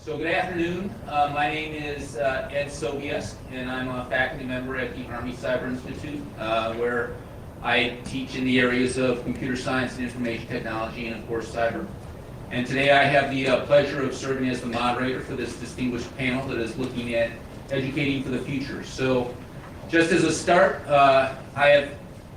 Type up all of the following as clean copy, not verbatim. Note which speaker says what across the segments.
Speaker 1: So good afternoon. My name is Ed Sobiesk, and I'm a faculty member at the Army Cyber Institute, where I teach in the areas of computer science and information technology, and of course cyber. And today I have the pleasure of serving as the moderator for this distinguished panel that is looking at educating for the future. So just as a start, I have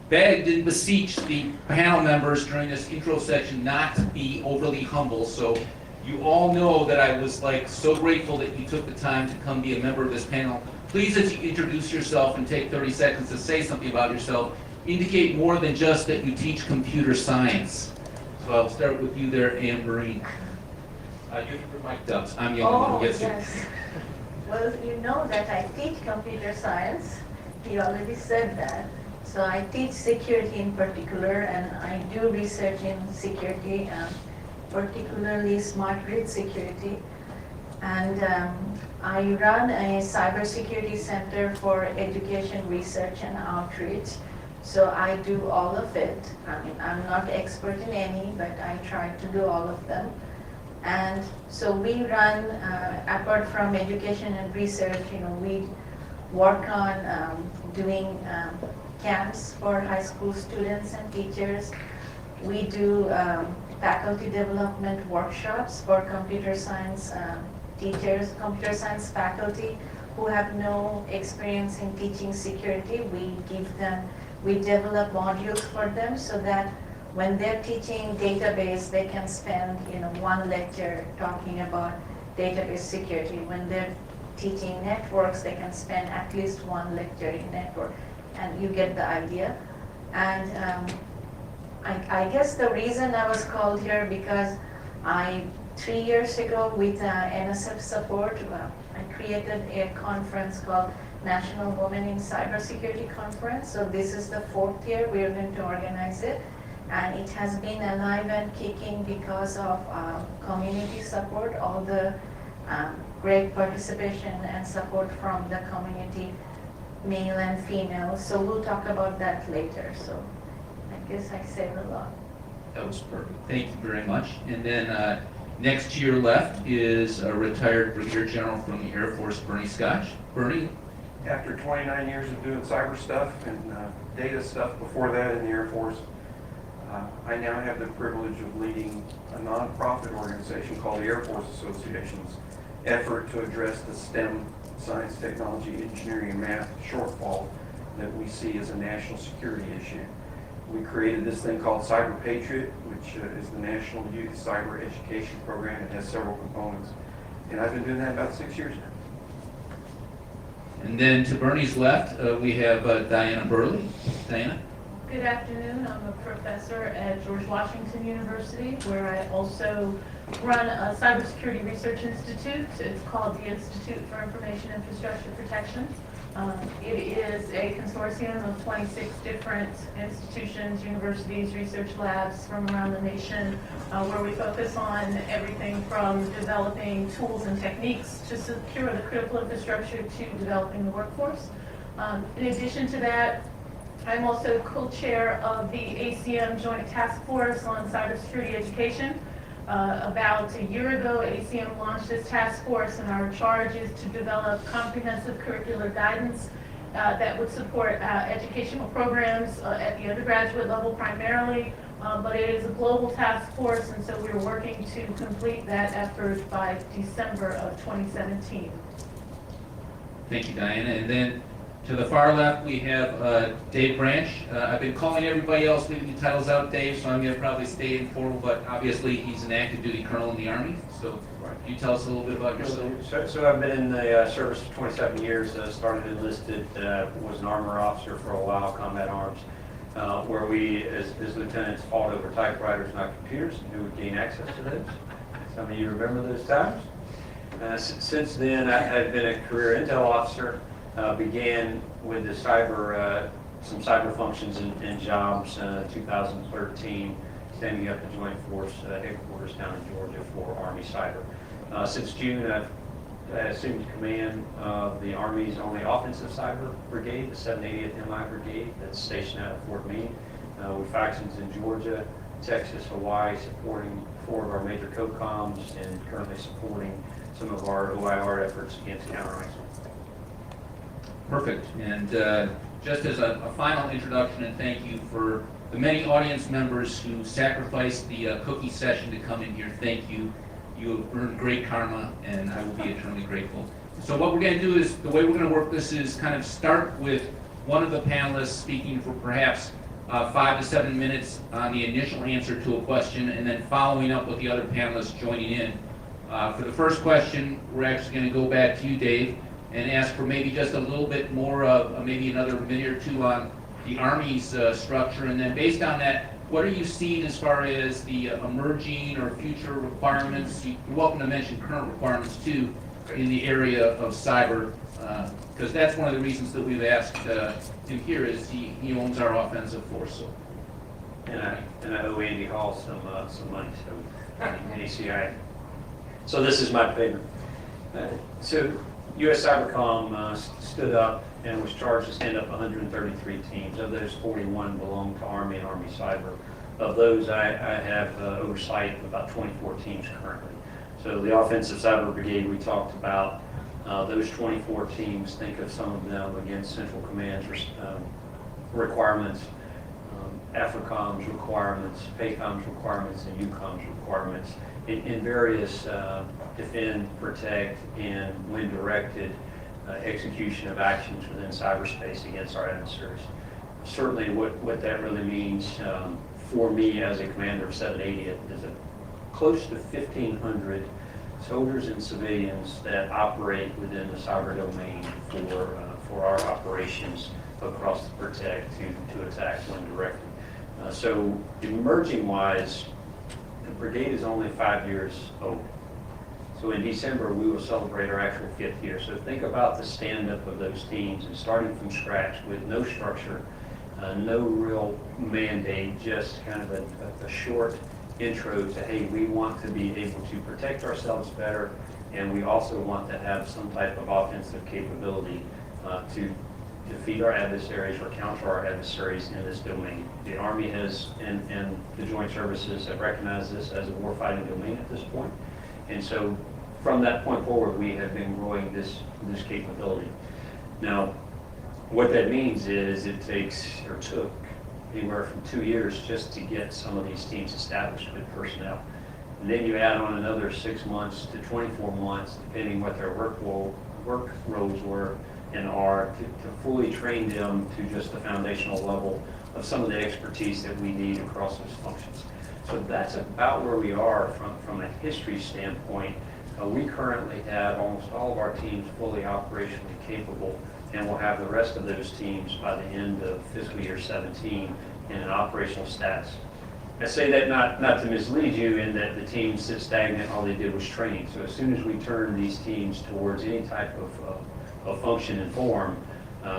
Speaker 1: begged and beseeched the panel members during this intro section not to be overly humble. So you all know that I was so grateful that you took the time to come be a member of this panel. Please, as you introduce yourself and take 30 seconds to say something about yourself, indicate more than just that you teach computer science. So I'll start with you there, Anne Marie. You're mic'd up. I'm the only one who gets
Speaker 2: yes.
Speaker 1: it.
Speaker 2: Well, you know that I teach computer science. He already said that. So I teach security in particular, and I do research in security, particularly smart grid security. And I run a cybersecurity center for education, research, and outreach. So I do all of it. I mean, I'm not expert in any, but I try to do all of them. And so we run, apart from education and research, we work on doing camps for high school students and teachers. We do faculty development workshops for computer science teachers, computer science faculty who have no experience in teaching security. We develop modules for them so that when they're teaching database, they can spend one lecture talking about database security. When they're teaching networks, they can spend at least one lecture in network. And you get the idea. And I guess the reason I was called here because 3 years ago with NSF support, I created a conference called National Women in Cybersecurity Conference. So this is the 4th year we're going to organize it. And it has been alive and kicking because of community support, all the great participation and support from the community, male and female. So we'll talk about that later. So I guess I said a lot.
Speaker 1: That was perfect. Thank you very much. And then next to your left is a retired Brigadier General from the Air Force, Bernie Scotch. Bernie?
Speaker 3: After 29 years of doing cyber stuff and data stuff before that in the Air Force, I now have the privilege of leading a nonprofit organization called the Air Force Association's effort to address the STEM, science, technology, engineering, and math shortfall that we see as a national security issue. We created this thing called Cyber Patriot, which is the National Youth Cyber Education Program. It has several components. And I've been doing that about 6 years now.
Speaker 1: And then to Bernie's left, we have Diana Burley. Diana?
Speaker 4: Good afternoon. I'm a professor at George Washington University, where I also run a cybersecurity research institute. It's called the Institute for Information Infrastructure Protection. It is a consortium of 26 different institutions, universities, research labs from around the nation, where we focus on everything from developing tools and techniques to secure the critical infrastructure to developing the workforce. In addition to that, I'm also co-chair of the ACM Joint Task Force on Cybersecurity Education. About a year ago, ACM launched this task force, and our charge is to develop comprehensive curricular guidance that would support educational programs at the undergraduate level primarily, but it is a global task force, and so we're working to complete that effort by December of 2017.
Speaker 1: Thank you, Diana. And then to the far left, we have Dave Branch. I've been calling everybody else, leaving the titles out, Dave, so I'm going to probably stay informal, but obviously he's an active duty colonel in the Army. So can you tell us a little bit about yourself?
Speaker 5: So I've been in the service for 27 years, started enlisted, was an armor officer for a while, combat arms, where we, as lieutenants, fought over typewriters, not computers, and who would gain access to those. Some of you remember those times. Since then, I've been a career intel officer. Began with the some cyber functions and jobs 2013, standing up the Joint Force headquarters down in Georgia for Army Cyber. Since June, I've assumed command of the Army's only offensive cyber brigade, the 780th MI Brigade, that's stationed out of Fort Meade, with factions in Georgia, Texas, Hawaii, supporting 4 of our major COCOMs, and currently supporting some of our OIR efforts against counter ISIL.
Speaker 1: Perfect. And just as a final introduction and thank you for the many audience members who sacrificed the cookie session to come in here, thank you. You have earned great karma, and I will be eternally grateful. So what we're going to do is, the way we're going to work this is kind of start with one of the panelists speaking for perhaps 5 to 7 minutes on the initial answer to a question, and then following up with the other panelists joining in. For the first question, we're actually going to go back to you, Dave, and ask for maybe just a little bit more of maybe another minute or two on the Army's structure, and then based on that, what are you seeing as far as the emerging or future requirements? You're welcome to mention current requirements too in the area of cyber, because that's one of the reasons that we've asked him here is he owns our offensive force. So.
Speaker 5: And I owe Andy Hall some money, so ACI. So this is my paper. So U.S. Cybercom stood up and was charged to stand up 133 teams. Of those, 41 belong to Army and Army Cyber. Of those, I have oversight of about 24 teams currently. So the Offensive Cyber Brigade we talked about, those 24 teams, think of some of them against Central Command's requirements, AFRICOM's requirements, PACOM's requirements, and EUCOM's requirements in various defend, protect, and when directed, execution of actions within cyberspace against our adversaries. Certainly what that really means for me as a commander of 780th is close to 1,500 soldiers and civilians that operate within the cyber domain for our operations across the protect to attack when directed. So emerging wise, the brigade is only 5 years old. So in December, we will celebrate our actual 5th year. So think about the stand-up of those teams and starting from scratch with no structure, no real mandate, just kind of a short intro to, hey, we want to be able to protect ourselves better, and we also want to have some type of offensive capability to defeat our adversaries or counter our adversaries in this domain. The Army has, and the Joint Services have recognized this as a warfighting domain at this point. And so from that point forward, we have been growing this capability. Now, what that means is it took anywhere from 2 years just to get some of these teams established with personnel. And then you add on another 6 months to 24 months, depending what their work roles were and are, to fully train them to just the foundational level of some of the expertise that we need across those functions. So that's about where we are from a history standpoint. We currently have almost all of our teams fully operationally capable, and we'll have the rest of those teams by the end of fiscal year 17 in an operational status. I say that not to mislead you in that the teams sit stagnant, all they did was training. So as soon as we turn these teams towards any type of function and form,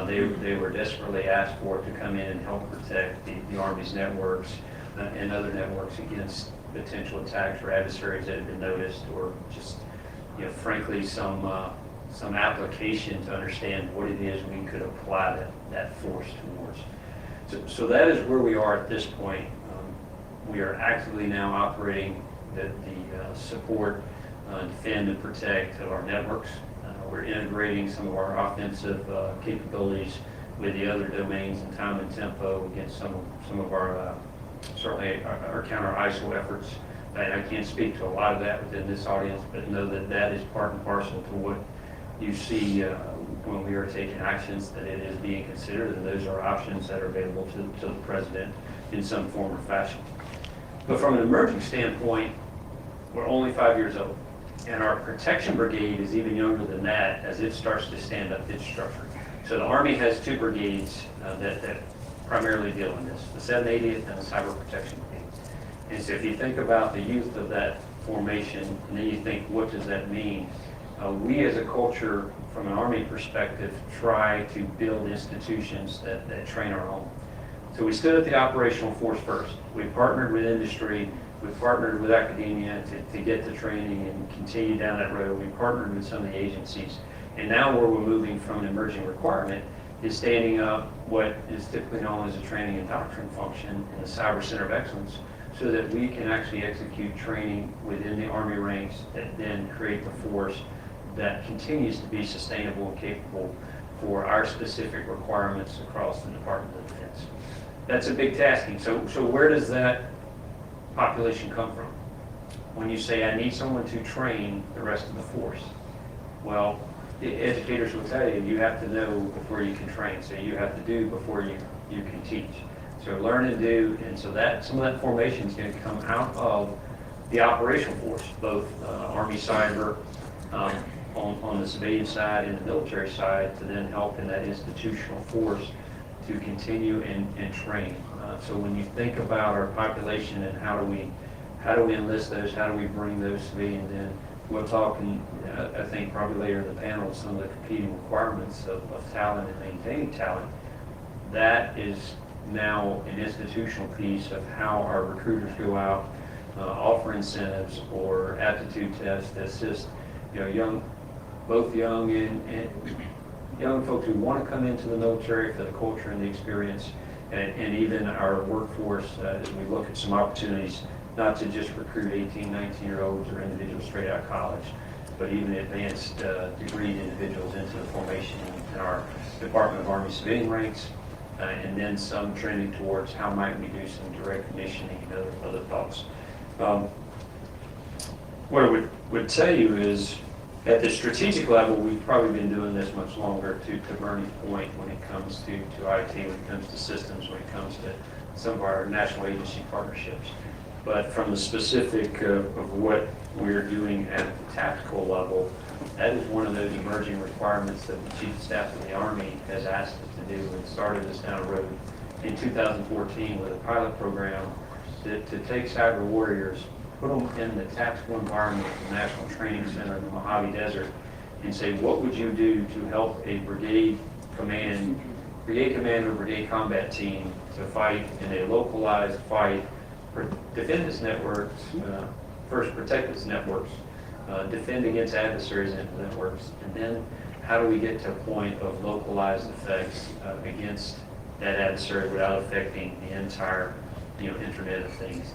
Speaker 5: they were desperately asked for to come in and help protect the Army's networks and other networks against potential attacks or adversaries that have been noticed, or just, frankly, some application to understand what it is we could apply that force towards. So that is where we are at this point. We are actively now operating the support, defend, and protect of our networks. We're integrating some of our offensive capabilities with the other domains in time and tempo against some of our certainly our counter ISIL efforts. I can't speak to a lot of that within this audience, but know that that is part and parcel to what you see when we are taking actions, that it is being considered, and those are options that are available to the President in some form or fashion. But from an emerging standpoint, we're only 5 years old, and our protection brigade is even younger than that as it starts to stand up its structure. So the Army has 2 brigades that primarily deal in this, the 780th and the Cyber Protection Brigade. And so if you think about the youth of that formation, and then you think, what does that mean? We as a culture, from an Army perspective, try to build institutions that train our own. So we stood at the operational force first. We partnered with industry, we partnered with academia to get the training and continue down that road. We partnered with some of the agencies. And now where we're moving from an emerging requirement is standing up what is typically known as a training and doctrine function in the Cyber Center of Excellence, so that we can actually execute training within the Army ranks that then create the force that continues to be sustainable and capable for our specific requirements across the Department of Defense. That's a big tasking. So where does that population come from? When you say, I need someone to train the rest of the force, well, the educators will tell you, you have to know before you can train. So you have to do before you can teach. So learn and do, and so that some of that formation is going to come out of the operational force, both Army Cyber on the civilian side and the military side, to then help in that institutional force to continue and train. So when you think about our population and how do we enlist those, how do we bring those civilians in, we'll talk, I think probably later in the panel, some of the competing requirements of talent and maintaining talent. That is now an institutional piece of how our recruiters go out, offer incentives or aptitude tests that assist, both young and young folks who want to come into the military for the culture and the experience, and even our workforce as we look at some opportunities, not to just recruit 18, 19-year-olds or individuals straight out of college, but even advanced degreed individuals into the formation in our Department of Army civilian ranks, and then some trending towards how might we do some direct commissioning and other thoughts. What I would tell you is, at the strategic level, we've probably been doing this much longer, to Bernie's point, when it comes to IT, when it comes to systems, when it comes to some of our national agency partnerships. But from the specific of what we're doing at the tactical level, that is one of those emerging requirements that the Chief of Staff of the Army has asked us to do, and started us down a road in 2014 with a pilot program to take cyber warriors, put them in the tactical environment of the National Training Center in the Mojave Desert, and say, what would you do to help a brigade commander, brigade combat team to fight in a localized fight, defend its networks, first protect its networks, defend against adversaries and networks, and then how do we get to a point of localized effects against that adversary without affecting the entire Internet of Things.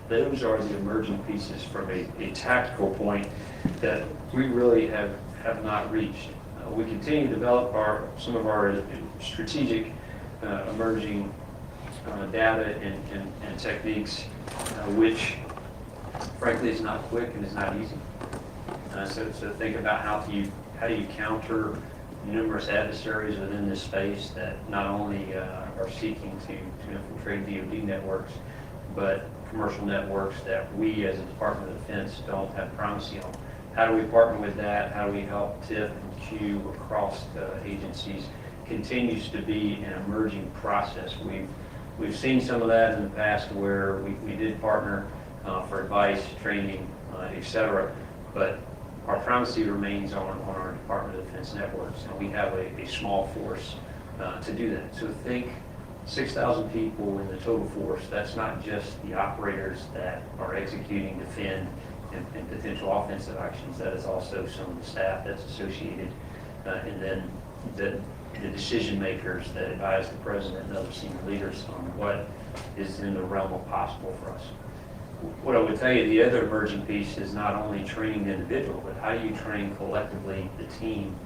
Speaker 5: Those are the emerging pieces from a tactical point that we really have not reached. We continue to develop some of our strategic emerging data and techniques, which frankly is not quick and is not easy. So think about how do you counter numerous adversaries within this space that not only are seeking to infiltrate DoD networks, but commercial networks that we as a Department of Defense don't have primacy on. How do we partner with that? How do we help TIP and Q across agencies? Continues to be an emerging process. We've seen some of that in the past where we did partner for advice, training, et cetera, but our primacy remains on our Department of Defense networks, and we have a small force to do that. So think 6,000 people in the total force. That's not just the operators that are executing, defend, and potential offensive actions. That is also some of the staff that's associated, and then the decision makers that advise the president and other senior leaders on what is in the realm of possible for us. What I would tell you, the other emerging piece is not only training the individual, but how do you train collectively the team,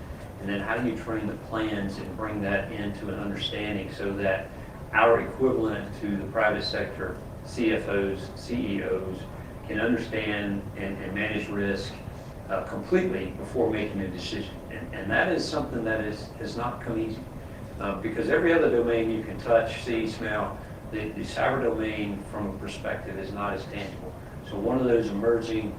Speaker 5: and then how do you train the plans and bring that into an understanding so that our equivalent to the private sector CFOs, CEOs can understand and manage risk completely before making a decision. And that is something that has not come easy, because every other domain you can touch, see, smell, the cyber domain from a perspective is not as tangible. So one of those emerging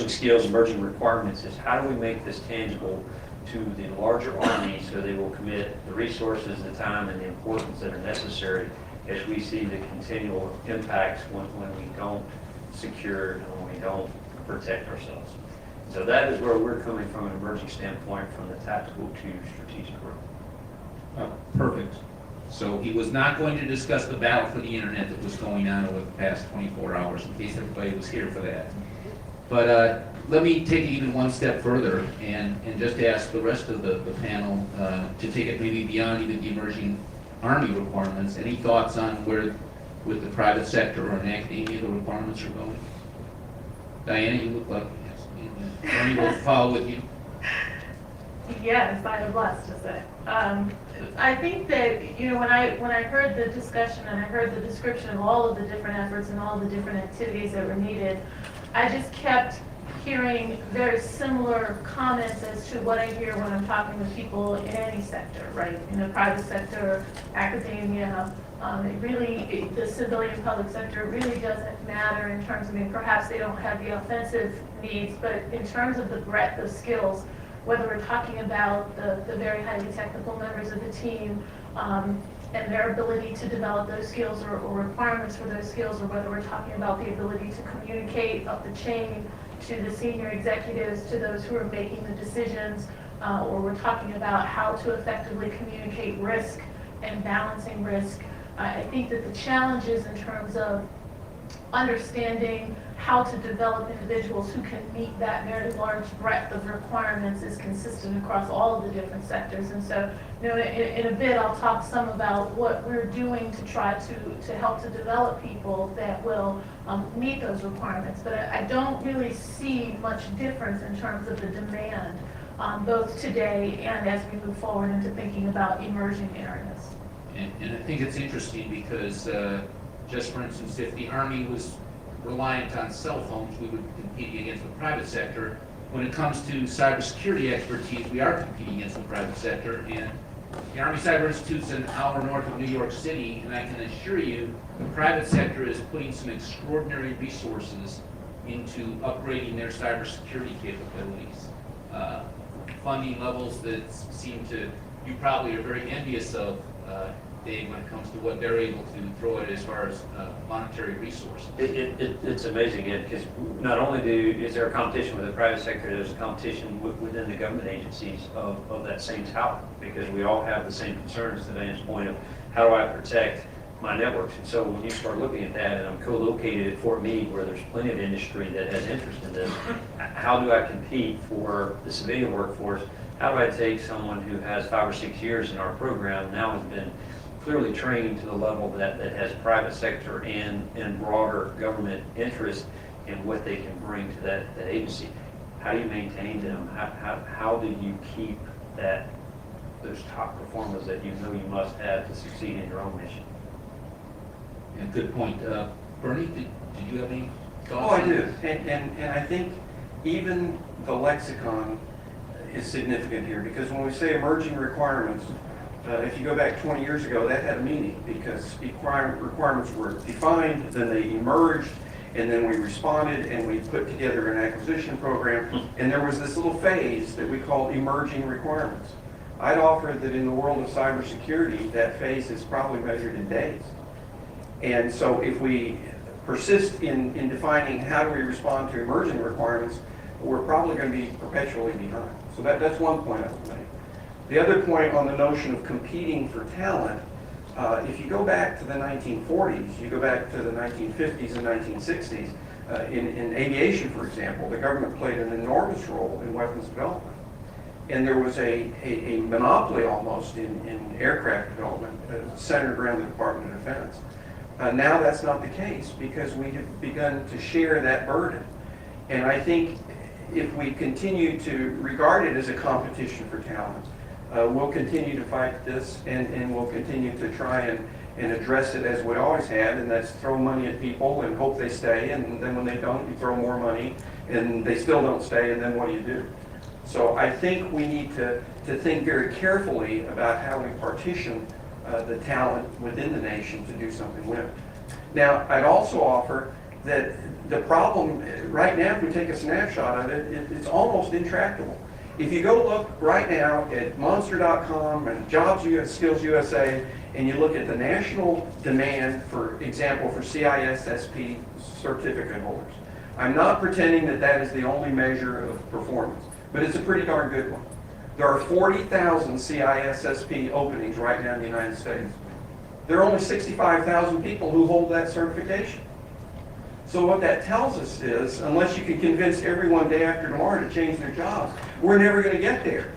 Speaker 5: skills, emerging requirements is how do we make this tangible to the larger Army so they will commit the resources, the time, and the importance that are necessary as we see the continual impacts when we don't secure and when we don't protect ourselves. So that is where we're coming from an emerging standpoint, from the tactical to strategic role.
Speaker 1: Perfect. So he was not going to discuss the battle for the internet that was going on over the past 24 hours, in case everybody was here for that. But let me take it even one step further and just ask the rest of the panel to take it maybe beyond even the emerging Army requirements. Any thoughts on where with the private sector or in academia the requirements are going? Diana, you look like, yes, Bernie will follow with you.
Speaker 4: Yes, I am blessed to say. I think that, you know, when I heard the discussion and I heard the description of all of the different efforts and all the different activities that were needed, I just kept hearing very similar comments as to what I hear when I'm talking with people in any sector, right? In the private sector, academia, the civilian public sector, it really doesn't matter in terms of, I mean, perhaps they don't have the offensive needs, but in terms of the breadth of skills, whether we're talking about the very highly technical members of the team, and their ability to develop those skills or requirements for those skills, or whether we're talking about the ability to communicate up the chain to the senior executives, to those who are making the decisions, or we're talking about how to effectively communicate risk and balancing risk. I think that the challenges in terms of understanding how to develop individuals who can meet that very large breadth of requirements is consistent across all of the different sectors. And so, you know, in a bit, I'll talk some about what we're doing to try to help to develop people that will meet those requirements. But I don't really see much difference in terms of the demand, both today and as we move forward into thinking about emerging areas.
Speaker 1: And I think it's interesting because just for instance, if the Army was reliant on cell phones, we would be competing against the private sector. When it comes to cybersecurity expertise, we are competing against the private sector. And the Army Cyber Institute's an hour north of New York City, and I can assure you the private sector is putting some extraordinary resources into upgrading their cybersecurity capabilities. Funding levels that seem to, you probably are very envious of, Dave, when it comes to what they're able to throw at as far as monetary resources.
Speaker 5: It's amazing, because not only is there a competition with the private sector, there's a competition within the government agencies of that same talent, because we all have the same concerns to Dan's point of how do I protect my networks. And so when you start looking at that, and I'm co-located at Fort Meade where there's plenty of industry that has interest in this, how do I compete for the civilian workforce? How do I take someone who has 5 or 6 years in our program, now has been clearly trained to the level that has private sector and broader government interest in what they can bring to that agency? How do you maintain them? How do you keep those top performers that you know you must have to succeed in your own mission?
Speaker 1: Yeah, good point. Bernie, did you have any thoughts?
Speaker 3: Oh, I do. And I think even the lexicon is significant here, because when we say emerging requirements, if you go back 20 years ago, that had a meaning, because requirements were defined, then they emerged, and then we responded, and we put together an acquisition program, and there was this little phase that we called emerging requirements. I'd offer that in the world of cybersecurity, that phase is probably measured in days. And so if we persist in defining how do we respond to emerging requirements, we're probably going to be perpetually behind. So that's one point I would make. The other point on the notion of competing for talent, if you go back to the 1940s, you go back to the 1950s and 1960s, in aviation, for example, the government played an enormous role in weapons development. And there was a monopoly almost in aircraft development centered around the Department of Defense. Now that's not the case, because we have begun to share that burden. And I think if we continue to regard it as a competition for talent, we'll continue to fight this, and we'll continue to try and address it as we always have, and that's throw money at people and hope they stay, and then when they don't, you throw more money, and they still don't stay, and then what do you do? So I think we need to think very carefully about how we partition the talent within the nation to do something with it. Now, I'd also offer that the problem right now, if we take a snapshot of it, it's almost intractable. If you go look right now at monster.com and Jobs US, Skills USA, and you look at the national demand, for example, for CISSP certificate holders, I'm not pretending that that is the only measure of performance, but it's a pretty darn good one. There are 40,000 CISSP openings right now in the United States. There are only 65,000 people who hold that certification. So what that tells us is, unless you can convince everyone day after tomorrow to change their jobs, we're never going to get there.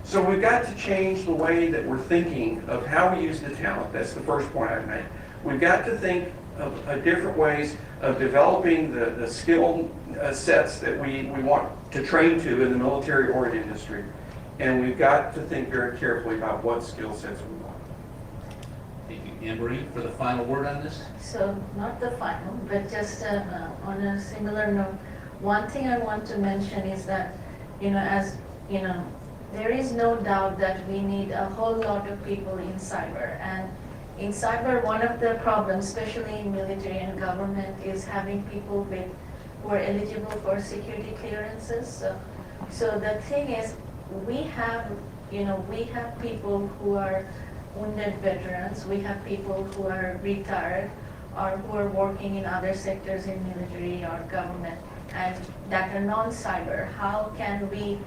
Speaker 3: So we've got to change the way that we're thinking of how we use the talent. That's the first point I'd make. we've got to think of different ways of developing the skill sets that we want to train to in the military or in industry. And we've got to think very carefully about what skill sets we want.
Speaker 1: Thank you. Anne-Marie, for the final word on this?
Speaker 2: So not the final, but just on a similar note, one thing I want to mention is that, as there is no doubt that we need a whole lot of people in cyber. And in cyber, one of the problems, especially in military and government, is having people who are eligible for security clearances. So the thing is, we have people who are wounded veterans, we have people who are retired or who are working in other sectors in military or government and that are non-cyber. How can we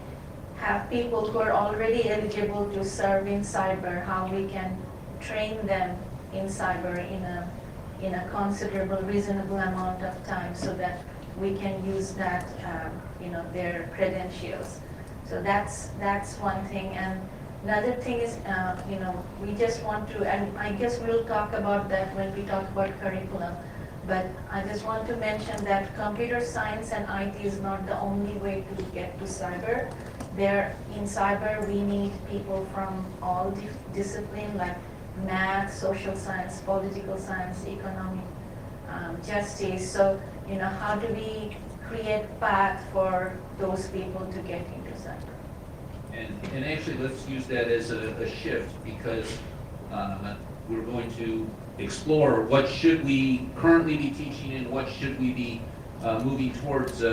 Speaker 2: have people who are already eligible to serve in cyber, how we can train them in cyber in a considerable, reasonable amount of time so that we can use that, their credentials. So that's one thing. And another thing is, we just want to, and I guess we'll talk about that when we talk about curriculum, but I just want to mention that computer science and IT is not the only way to get to cyber. In cyber, we need people from all disciplines like math, social science, political science, economic, justice. So, how do we create path for those people to get into cyber?
Speaker 1: And actually, let's use that as a shift, because we're going to explore what should we currently be teaching and what should we be moving towards.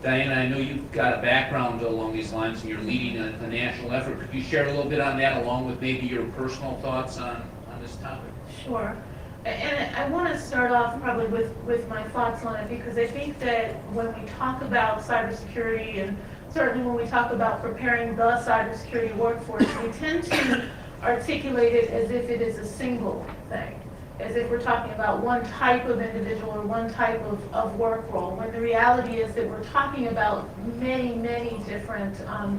Speaker 1: Diana, I know you've got a background along these lines and you're leading a national effort. Could you share a little bit on that along with maybe your personal thoughts on this topic?
Speaker 4: Sure. And I want to start off probably with my thoughts on it, because I think that when we talk about cybersecurity, and certainly when we talk about preparing the cybersecurity workforce, we tend to articulate it as if it is a single thing, as if we're talking about one type of individual or one type of work role, when the reality is that we're talking about many, many different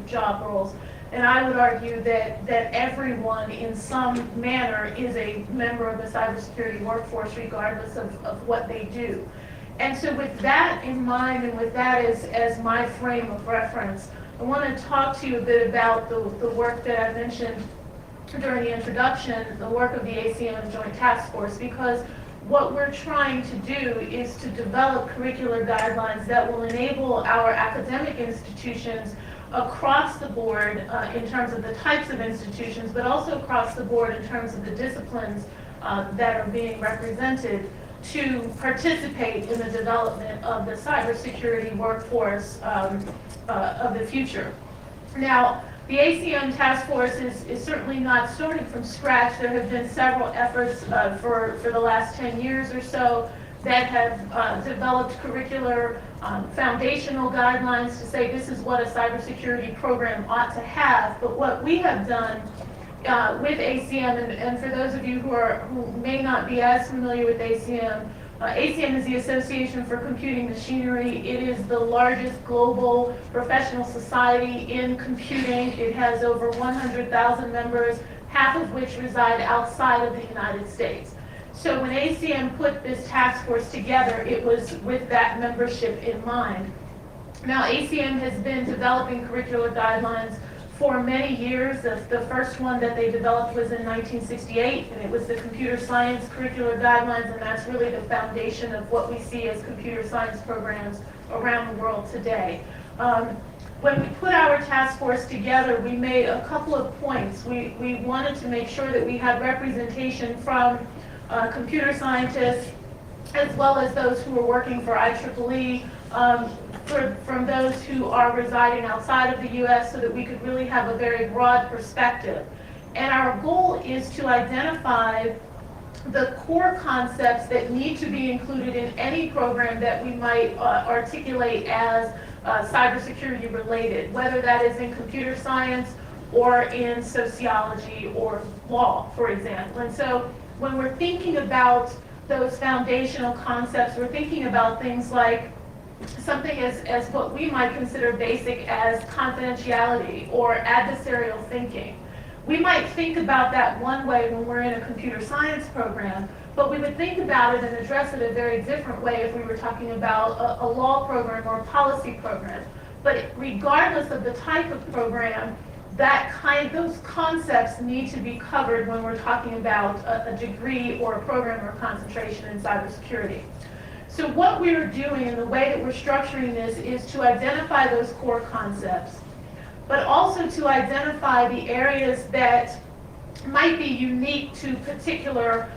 Speaker 4: job roles. And I would argue that everyone in some manner is a member of the cybersecurity workforce, regardless of what they do. And so with that in mind, and with that as my frame of reference, I want to talk to you a bit about the work that I mentioned during the introduction, the work of the ACM Joint Task Force, because what we're trying to do is to develop curricular guidelines that will enable our academic institutions across the board in terms of the types of institutions, but also across the board in terms of the disciplines that are being represented, to participate in the development of the cybersecurity workforce of the future. Now, the ACM task force is certainly not starting from scratch. There have been several efforts for the last 10 years or so that have developed curricular foundational guidelines to say this is what a cybersecurity program ought to have. But what we have done with ACM, and for those of you who may not be as familiar with ACM, ACM is the Association for Computing Machinery. It is the largest global professional society in computing. It has over 100,000 members, half of which reside outside of the United States. So when ACM put this task force together, it was with that membership in mind. Now, ACM has been developing curricular guidelines for many years. The first one that they developed was in 1968, and it was the Computer Science Curricular Guidelines, and that's really the foundation of what we see as computer science programs around the world today. When we put our task force together, we made a couple of points. We wanted to make sure that we had representation from computer scientists, as well as those who are working for IEEE, from those who are residing outside of the U.S., so that we could really have a very broad perspective. And our goal is to identify the core concepts that need to be included in any program that we might articulate as cybersecurity related, whether that is in computer science or in sociology or law, for example. And so when we're thinking about those foundational concepts, we're thinking about things like something as what we might consider basic as confidentiality or adversarial thinking. We might think about that one way when we're in a computer science program, but we would think about it and address it a very different way if we were talking about a law program or a policy program. But regardless of the type of program, those concepts need to be covered when we're talking about a degree or a program or concentration in cybersecurity. So what we're doing and the way that we're structuring this is to identify those core concepts, but also to identify the areas that might be unique to particular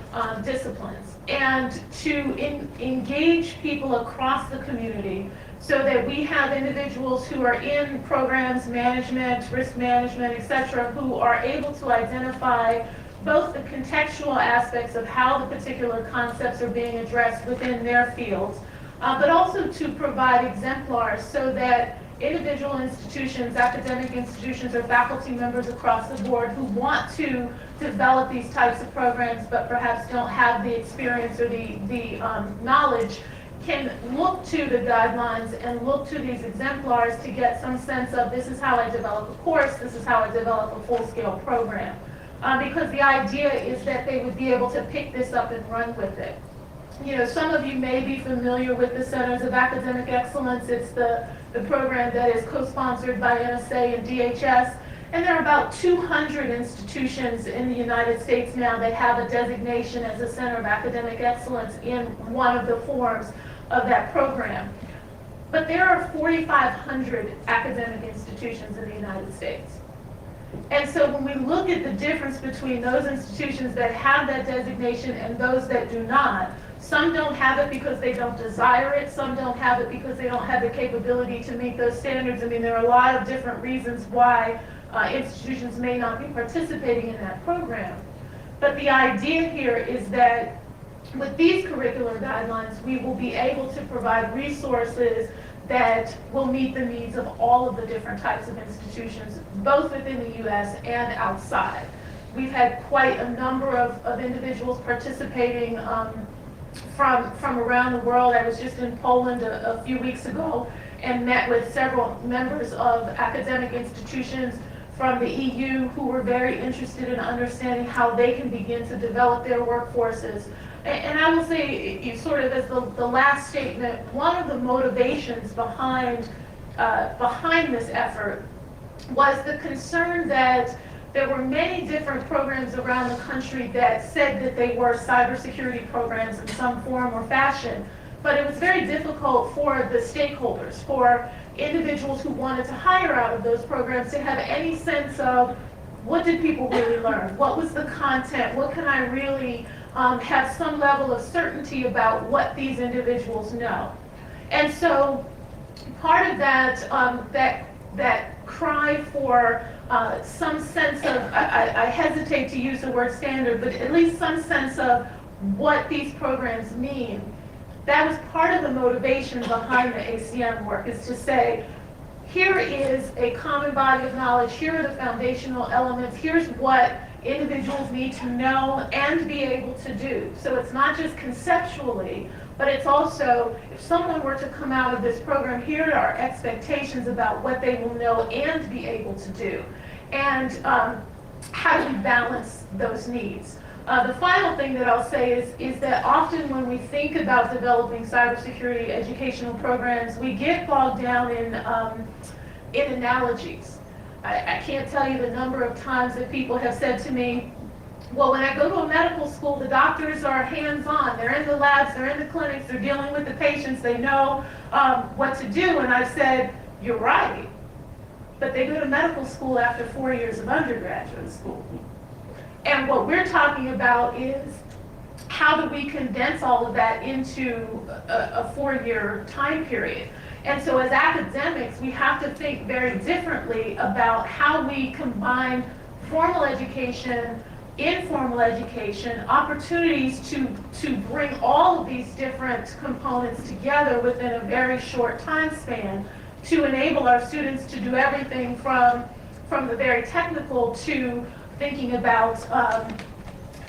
Speaker 4: disciplines, and to engage people across the community so that we have individuals who are in programs management, risk management, etc., who are able to identify both the contextual aspects of how the particular concepts are being addressed within their fields, but also to provide exemplars so that individual institutions, academic institutions, or faculty members across the board who want to develop these types of programs but perhaps don't have the experience or the knowledge can look to the guidelines and look to these exemplars to get some sense of, this is how I develop a course, this is how I develop a full-scale program. Because the idea is that they would be able to pick this up and run with it. You know, some of you may be familiar with the Centers of Academic Excellence. It's the program that is co-sponsored by NSA and DHS. And there are about 200 institutions in the United States now that have a designation as a Center of Academic Excellence in one of the forms of that program. But there are 4,500 academic institutions in the United States. And so when we look at the difference between those institutions that have that designation and those that do not, some don't have it because they don't desire it, some don't have it because they don't have the capability to meet those standards. I mean, there are a lot of different reasons why institutions may not be participating in that program. But the idea here is that with these curricular guidelines, we will be able to provide resources that will meet the needs of all of the different types of institutions, both within the U.S. and outside. We've had quite a number of individuals participating from around the world. I was just in Poland a few weeks ago and met with several members of academic institutions from the EU who were very interested in understanding how they can begin to develop their workforces. And I will say, sort of as the last statement, one of the motivations behind this effort was the concern that there were many different programs around the country that said that they were cybersecurity programs in some form or fashion, but it was very difficult for the stakeholders, for individuals who wanted to hire out of those programs to have any sense of what did people really learn, what was the content, what can I really have some level of certainty about what these individuals know. And so part of that, that cry for some sense of, I hesitate to use the word standard, but at least some sense of what these programs mean, that was part of the motivation behind the ACM work, is to say, here is a common body of knowledge, here are the foundational elements, here's what individuals need to know and be able to do. So it's not just conceptually, but it's also, if someone were to come out of this program, here are expectations about what they will know and be able to do. And how do we balance those needs? The final thing that I'll say is that often when we think about developing cybersecurity educational programs, we get bogged down in analogies. I can't tell you the number of times that people have said to me, well, when I go to a medical school, the doctors are hands-on. They're in the labs, they're in the clinics, they're dealing with the patients, they know what to do. And I've said, you're right, but they go to medical school after 4 years of undergraduate school. And what we're talking about is how do we condense all of that into a 4-year time period. And so as academics, we have to think very differently about how we combine formal education, informal education, opportunities to bring all of these different components together within a very short time span to enable our students to do everything from the very technical to thinking about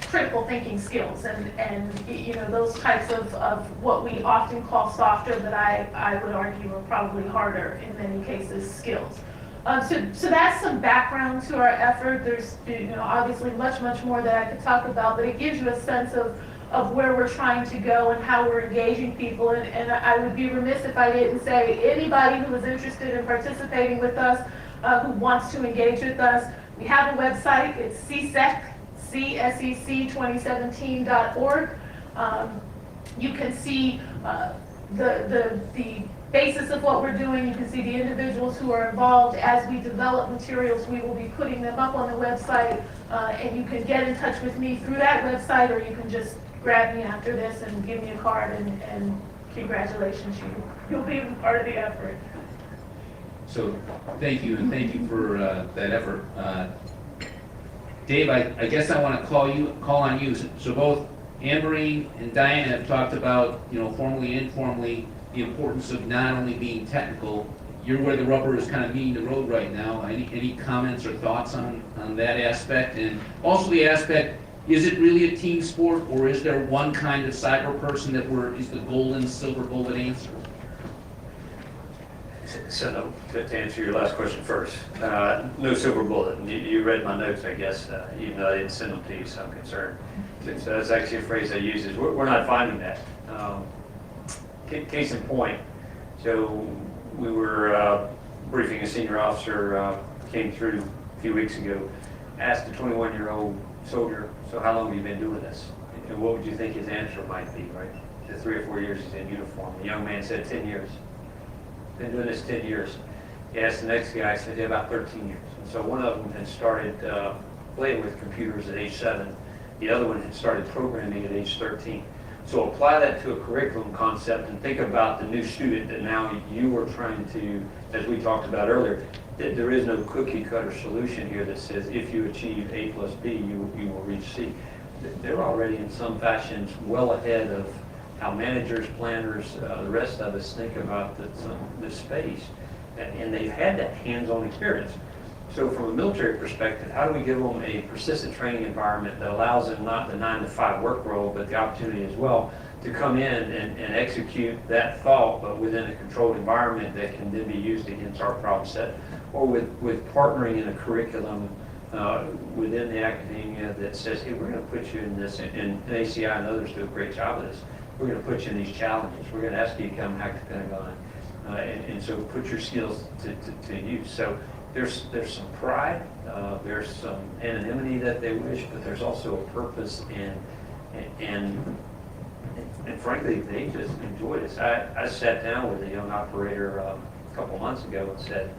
Speaker 4: critical thinking skills and you know, those types of what we often call softer, but I would argue are probably harder in many cases skills. So that's some background to our effort. There's, obviously much more that I could talk about, but it gives you a sense of where we're trying to go and how we're engaging people. And I would be remiss if I didn't say anybody who is interested in participating with us, who wants to engage with us, we have a website. It's CSEC2017.org. You can see the basis of what we're doing. You can see the individuals who are involved. As we develop materials, we will be putting them up on the website, and you can get in touch with me through that website, or you can just grab me after this and give me a card, and congratulations, you'll be part of the effort.
Speaker 1: So thank you, and thank you for that effort. Dave, I guess I want to call on you. So both Anne-Marie and Diana have talked about, formally and informally, the importance of not only being technical. You're where the rubber is kind of meeting the road right now. Any comments or thoughts on that aspect? And also the aspect, is it really a team sport, or is there one kind of cyber person that is the golden silver bullet answer?
Speaker 5: So no, to answer your last question first, no silver bullet. You read my notes, I guess, even though I didn't send them to you, so I'm concerned. So that's actually a phrase I use, is we're not finding that. Case in point, so we were briefing a senior officer, came through a few weeks ago, asked a 21-year-old soldier, so how long have you been doing this? And what would you think his answer might be, right? The 3 or 4 years he's in uniform. The young man said 10 years. Been doing this 10 years. He asked the next guy, said, yeah, about 13 years. And so one of them had started playing with computers at age 7. The other one had started programming at age 13. So apply that to a curriculum concept and think about the new student that now you are trying to, as we talked about earlier, that there is no cookie cutter solution here that says if you achieve A plus B, you will reach C. They're already in some fashions well ahead of how managers, planners, the rest of us think about this space. And they've had that hands-on experience. So from a military perspective, how do we give them a persistent training environment that allows them not the 9-to-5 work role, but the opportunity as well to come in and execute that thought, but within a controlled environment that can then be used against our problem set, or with partnering in a curriculum within the academia that says, hey, we're going to put you in this, and ACI and others do a great job of this. We're going to put you in these challenges. We're going to ask you to come hack the Pentagon. And so put your skills to use. So there's some pride, there's some anonymity that they wish, but there's also a purpose, and frankly, they just enjoy this. I sat down with a young operator a couple months ago and said,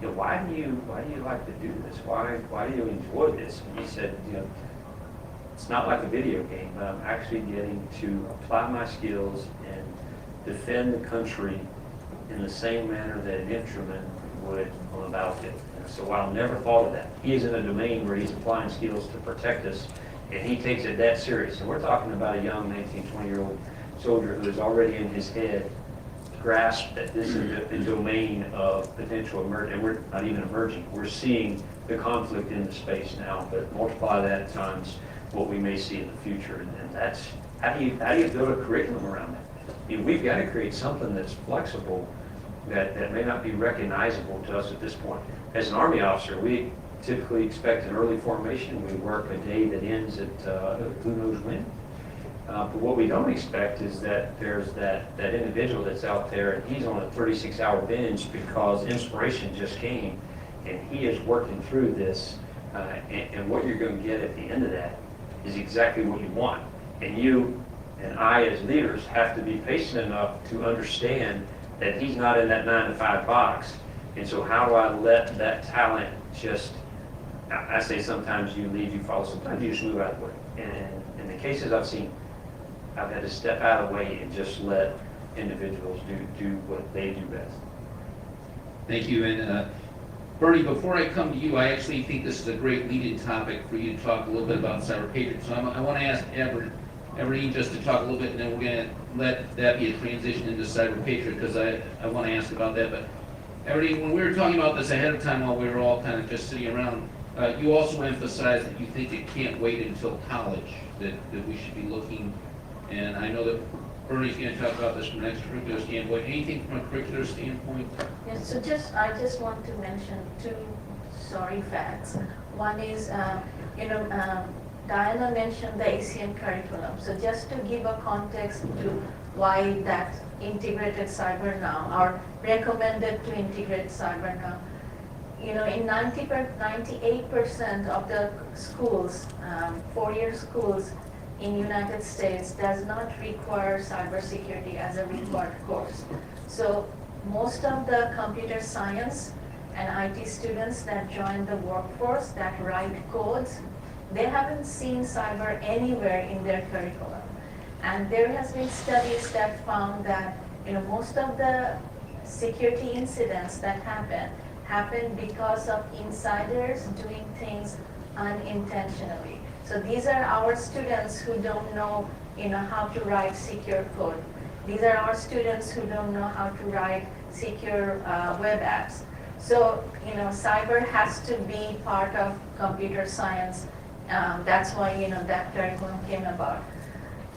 Speaker 5: why do you like to do this? Why do you enjoy this? And he said, it's not like a video game, but I'm actually getting to apply my skills and defend the country in the same manner that an infantryman would on a battlefield. So I've never thought of that. He is in a domain where he's applying skills to protect us, and he takes it that serious. And we're talking about a young 19, 20-year-old soldier who is already in his head grasped that this is the domain of potential emerging, and we're not even emerging. We're seeing the conflict in the space now, but multiply that times what we may see in the future, and that's how do you build a curriculum around that? We've got to create something that's flexible, that may not be recognizable to us at this point. As an Army officer, we typically expect an early formation. We work a day that ends at who knows when. But what we don't expect is that there's that individual that's out there and he's on a 36-hour binge because inspiration just came, and he is working through this, and what you're going to get at the end of that is exactly what you want. And you and I as leaders have to be patient enough to understand that he's not in that 9-to-5 box. And so how do I let that talent just, I say sometimes you lead, you follow, sometimes you just move out of the way. And in the cases I've seen, I've had to step out of the way and just let individuals do what they do best.
Speaker 1: Thank you. And Bernie, before I come to you, I actually think this is a great lead-in topic for you to talk a little bit about Cyber Patriot. So I want to ask Everine just to talk a little bit, and then we're going to let that be a transition into Cyber Patriot, because I want to ask about that. But Everine, when we were talking about this ahead of time while we were all kind of just sitting around, you also emphasized that you think it can't wait until college, that we should be looking And I know that Bernie's going to talk about this from an extracurricular standpoint. Anything from a curricular standpoint?
Speaker 2: Yes, so I just want to mention two sorry facts. One is, Diana mentioned the ACM curriculum. So just to give a context to why that integrated cyber now, or recommended to integrate cyber now. In 98% of the schools, four-year schools in United States does not require cybersecurity as a required course. So most of the computer science and IT students that join the workforce that write codes, they haven't seen cyber anywhere in their curriculum. And there has been studies that found that most of the security incidents that happen because of insiders doing things unintentionally. So these are our students who don't know how to write secure code. These are our students who don't know how to write secure web apps. So cyber has to be part of computer science. That's why that curriculum came about.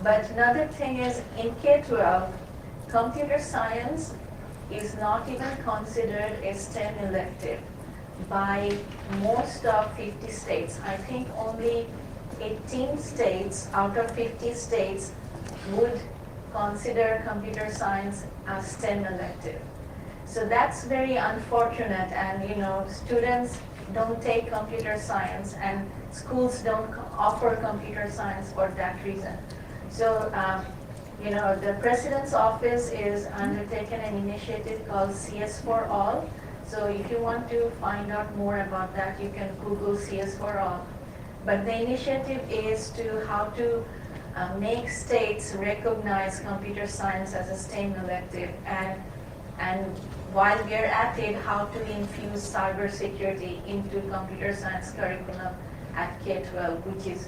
Speaker 2: But another thing is in K-12, computer science is not even considered a STEM elective by most of 50 states. I think only 18 states out of 50 states would consider computer science a STEM elective. So that's very unfortunate, and students don't take computer science and schools don't offer computer science for that reason. So the President's office is undertaken an initiative called CS for All. So if you want to find out more about that, you can Google CS for All. But the initiative is to how to make states recognize computer science as a STEM elective, and while we're at it, how to infuse cybersecurity into computer science curriculum at K-12,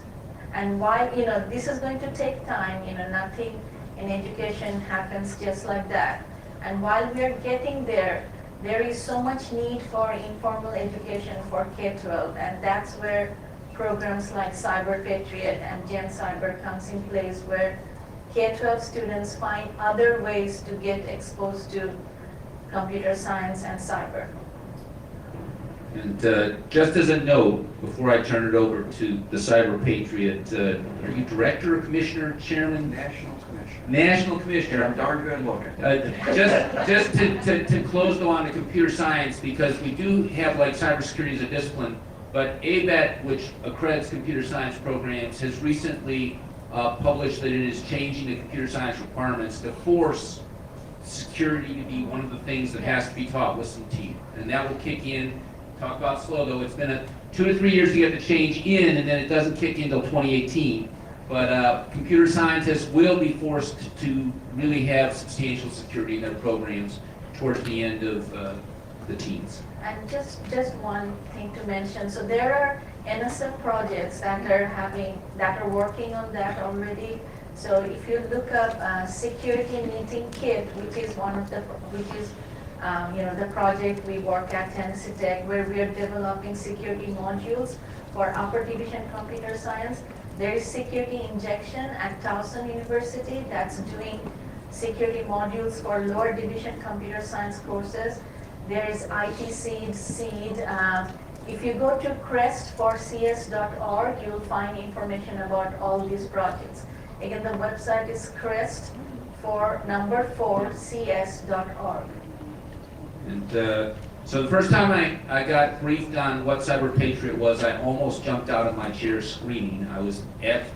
Speaker 2: and while this is going to take time, nothing in education happens just like that. And while we're getting there, there is so much need for informal education for K-12, and that's where programs like Cyber Patriot and Gen Cyber comes in place, where K-12 students find other ways to get exposed to computer science and cyber.
Speaker 1: And just as a note, before I turn it over to the Cyber Patriot, are you director or commissioner, chairman?
Speaker 3: National Commissioner.
Speaker 1: National Commissioner.
Speaker 3: I'm darn good looking.
Speaker 1: Just to close though on the computer science, because we do have like cybersecurity as a discipline, but ABET, which accredits computer science programs, has recently published that it is changing the computer science requirements to force security to be one of the things that has to be taught with some teeth. And that will kick in, talk about slow though, it's been 2 to 3 years to get the change in, and then it doesn't kick in until 2018. But computer scientists will be forced to really have substantial security in their programs towards the end of the teens.
Speaker 2: And just one thing to mention, so there are NSF projects that are working on that already. So if you look up Security Meeting Kit, which is the project we work at Tennessee Tech, where we are developing security modules for upper division computer science. There is Security Injection at Towson University that's doing security modules for lower division computer science courses. There is IT Seed. If you go to crest4cs.org, you'll find information about all these projects. Again, the website is crest4cs.org.
Speaker 1: And so the first time I got briefed on what Cyber Patriot was, I almost jumped out of my chair screaming. I was that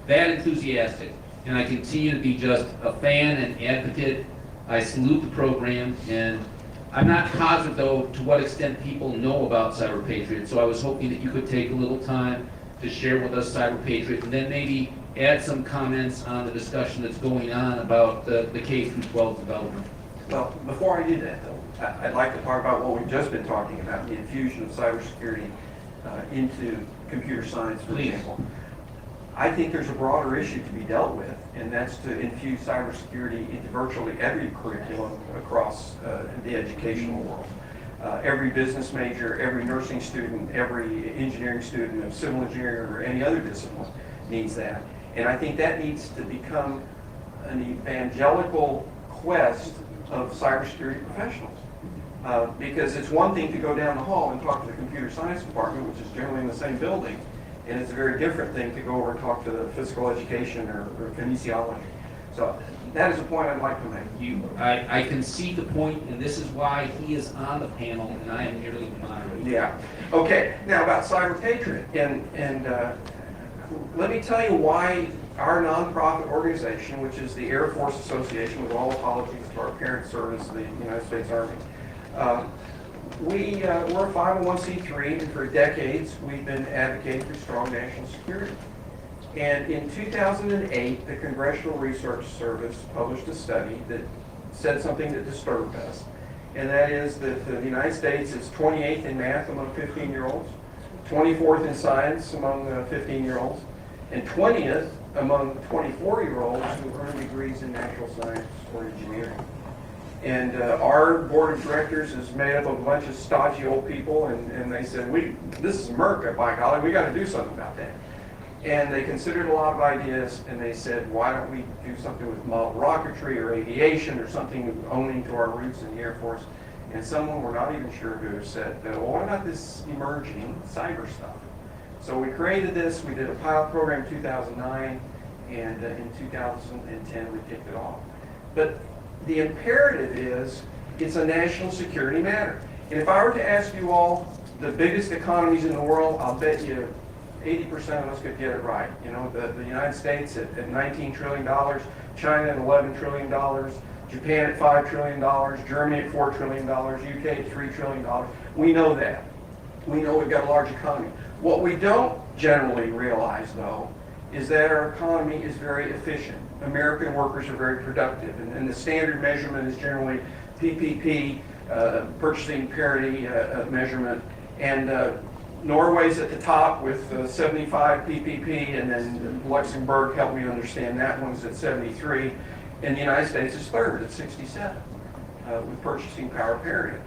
Speaker 1: enthusiastic, and I continue to be just a fan and advocate. I salute the program, and I'm not positive, though, to what extent people know about Cyber Patriot, so I was hoping that you could take a little time to share with us Cyber Patriot, and then maybe add some comments on the discussion that's going on about the K-12 development.
Speaker 3: Well, before I do that, though, I'd like to talk about what we've just been talking about, the infusion of cybersecurity into computer science, for
Speaker 1: Please.
Speaker 3: example. I think there's a broader issue to be dealt with, and that's to infuse cybersecurity into virtually every curriculum across the educational world. Every business major, every nursing student, every engineering student of civil engineering or any other discipline needs that. And I think that needs to become an evangelical quest of cybersecurity professionals. Because it's one thing to go down the hall and talk to the computer science department, which is generally in the same building, and it's a very different thing to go over and talk to the physical education or kinesiology. So that is a point I'd like to make.
Speaker 1: I can see the point, and this is why he is on the panel, and I am merely the moderator.
Speaker 3: Yeah. Okay. Now about Cyber Patriot, and let me tell you why our nonprofit organization, which is the Air Force Association, with all apologies to our parent service, the United States Army, we're a 501c3, and for decades we've been advocating for strong national security. And in 2008, the Congressional Research Service published a study that said something that disturbed us, and that is that the United States is 28th in math among 15-year-olds, 24th in science among 15-year-olds, and 20th among 24-year-olds who earn degrees in natural science or engineering. And our board of directors is made up of a bunch of stodgy old people, and they said, this is Merck, by golly, we got to do something about that. And they considered a lot of ideas, and they said, why don't we do something with model rocketry or aviation or something owning to our roots in the Air Force? And someone, we're not even sure who, said, well, what about this emerging cyber stuff? So we created this, we did a pilot program in 2009, and in 2010 we kicked it off. But the imperative is, it's a national security matter. And if I were to ask you all the biggest economies in the world, I'll bet you 80% of us could get it right. You know, the United States at $19 trillion, China at $11 trillion, Japan at $5 trillion, Germany at $4 trillion, UK at $3 trillion. We know that. We know we've got a large economy. What we don't generally realize, though, is that our economy is very efficient. American workers are very productive, and the standard measurement is generally PPP, purchasing parity measurement, and Norway's at the top with 75 PPP, and then Luxembourg helped me understand that one's at 73, and the United States is third at 67 with purchasing power parity.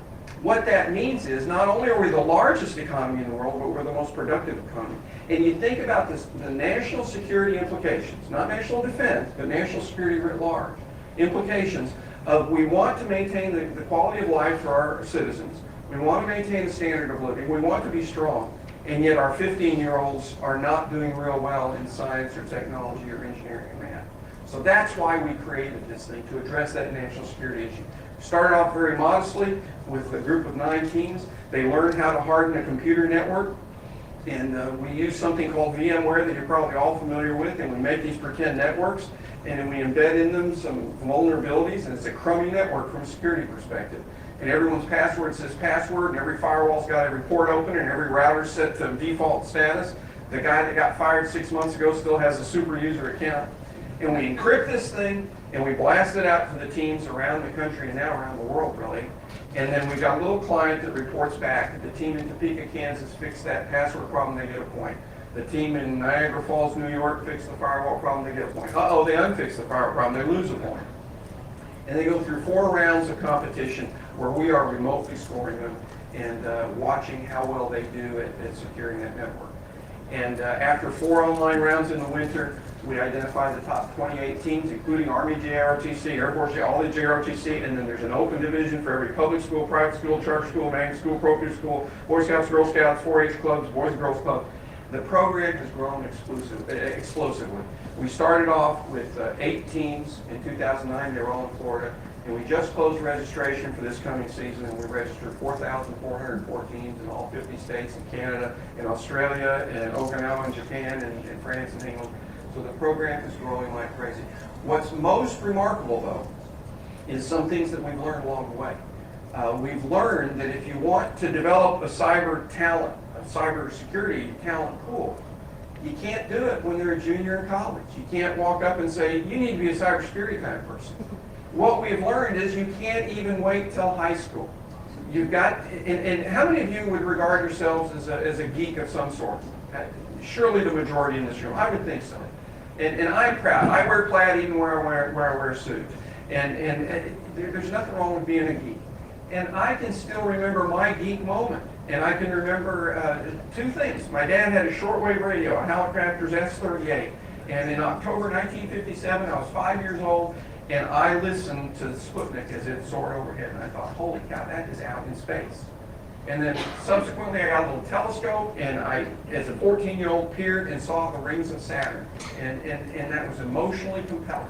Speaker 3: What that means is not only are we the largest economy in the world, but we're the most productive economy. And you think about this, the national security implications, not national defense, but national security writ large, implications of we want to maintain the quality of life for our citizens. We want to maintain the standard of living. We want to be strong. And yet our 15-year-olds are not doing real well in science or technology or engineering and math. So that's why we created this thing, to address that national security issue. Started off very modestly with a group of 9 teams. They learned how to harden a computer network. And we use something called VMware that you're probably all familiar with, and we make these pretend networks, and then we embed in them some vulnerabilities, and it's a crummy network from a security perspective. And everyone's password says password, and every firewall's got every port open, and every router's set to default status. The guy that got fired 6 months ago still has a super user account. And we encrypt this thing, and we blast it out to the teams around the country and now around the world, really. And then we've got a little client that reports back that the team in Topeka, Kansas fixed that password problem, they get a point. The team in Niagara Falls, New York fixed the firewall problem, they get a point. Uh-oh, they unfixed the firewall problem, they lose a point. And they go through 4 rounds of competition where we are remotely scoring them and watching how well they do at securing that network. And after 4 online rounds in the winter, we identify the top 28 teams, including Army JROTC, Air Force, all the JROTC, and then there's an open division for every public school, private school, charter school, magnet school, appropriate school, Boy Scouts, Girl Scouts, 4-H clubs, Boys and Girls Club. The program has grown explosively. We started off with 8 teams in 2009. They were all in Florida. And we just closed registration for this coming season, and we registered 4,404 teams in all 50 states, in Canada, in Australia, and Okinawa, in Japan, and France, and England. So the program is growing like crazy. What's most remarkable, though, is some things that we've learned along the way. We've learned that if you want to develop a cyber talent, a cyber security talent pool, you can't do it when they're a junior in college. You can't walk up and say, you need to be a cybersecurity kind of person. What we've learned is you can't even wait till high school. You've got, and how many of you would regard yourselves as a geek of some sort? Surely the majority in this room. I would think so. And I'm proud. I wear plaid even where I wear a suit. And there's nothing wrong with being a geek. And I can still remember my geek moment. And I can remember 2 things. My dad had a shortwave radio, a Hallicrafters S38. And in October 1957, I was 5 years old, and I listened to the Sputnik as it soared overhead, and I thought, holy cow, that is out in space. And then subsequently, I got a little telescope, and I, as a 14-year-old, peered and saw the rings of Saturn, and that was emotionally compelling.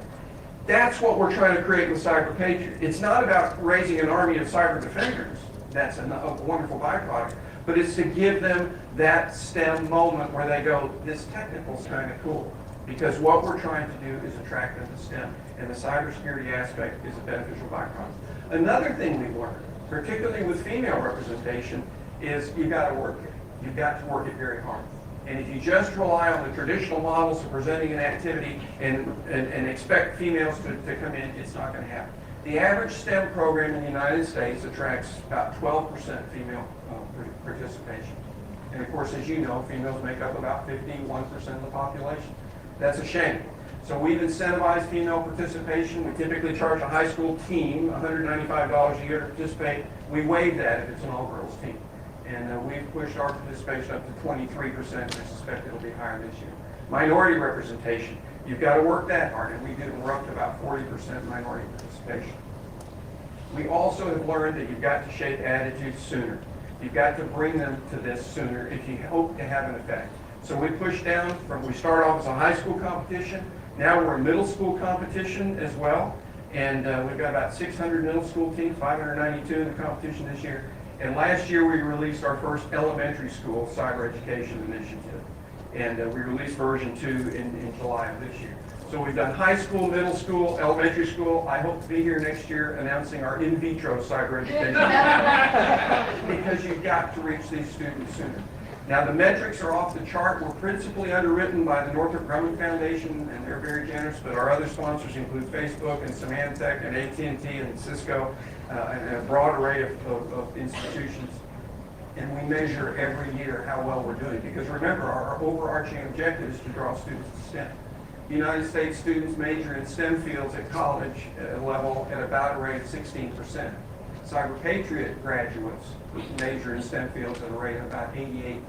Speaker 3: That's what we're trying to create with Cyber Patriot. It's not about raising an army of cyber defenders. That's a wonderful byproduct. But it's to give them that STEM moment where they go, this technical's kind of cool. Because what we're trying to do is attract them to STEM. And the cybersecurity aspect is a beneficial byproduct. Another thing we've learned, particularly with female representation, is you've got to work it. You've got to work it very hard. And if you just rely on the traditional models of presenting an activity and expect females to come in, it's not going to happen. The average STEM program in the United States attracts about 12% female participation. And of course, as you know, females make up about 51% of the population. That's a shame. So we've incentivized female participation. We typically charge a high school team $195 a year to participate. We waive that if it's an all-girls team. And we've pushed our participation up to 23%. I suspect it'll be higher this year. Minority representation. You've got to work that hard, and we're up to about 40% minority participation. We also have learned that you've got to shape attitudes sooner. You've got to bring them to this sooner if you hope to have an effect. So we push down we start off as a high school competition. Now we're a middle school competition as well. And we've got about 600 middle school teams, 592 in the competition this year. And last year we released our first elementary school cyber education initiative. And we released version 2 in July of this year. So we've done high school, middle school, elementary school. I hope to be here next year announcing our in vitro cyber education. Because you've got to reach these students sooner. Now the metrics are off the chart. We're principally underwritten by the Northrop Grumman Foundation, and they're very generous, but our other sponsors include Facebook and Symantec and AT&T and Cisco, and a broad array of institutions. And we measure every year how well we're doing, because remember, our overarching objective is to draw students to STEM. United States students major in STEM fields at college level at about a rate of 16%. Cyber Patriot graduates major in STEM fields at a rate of about 88%.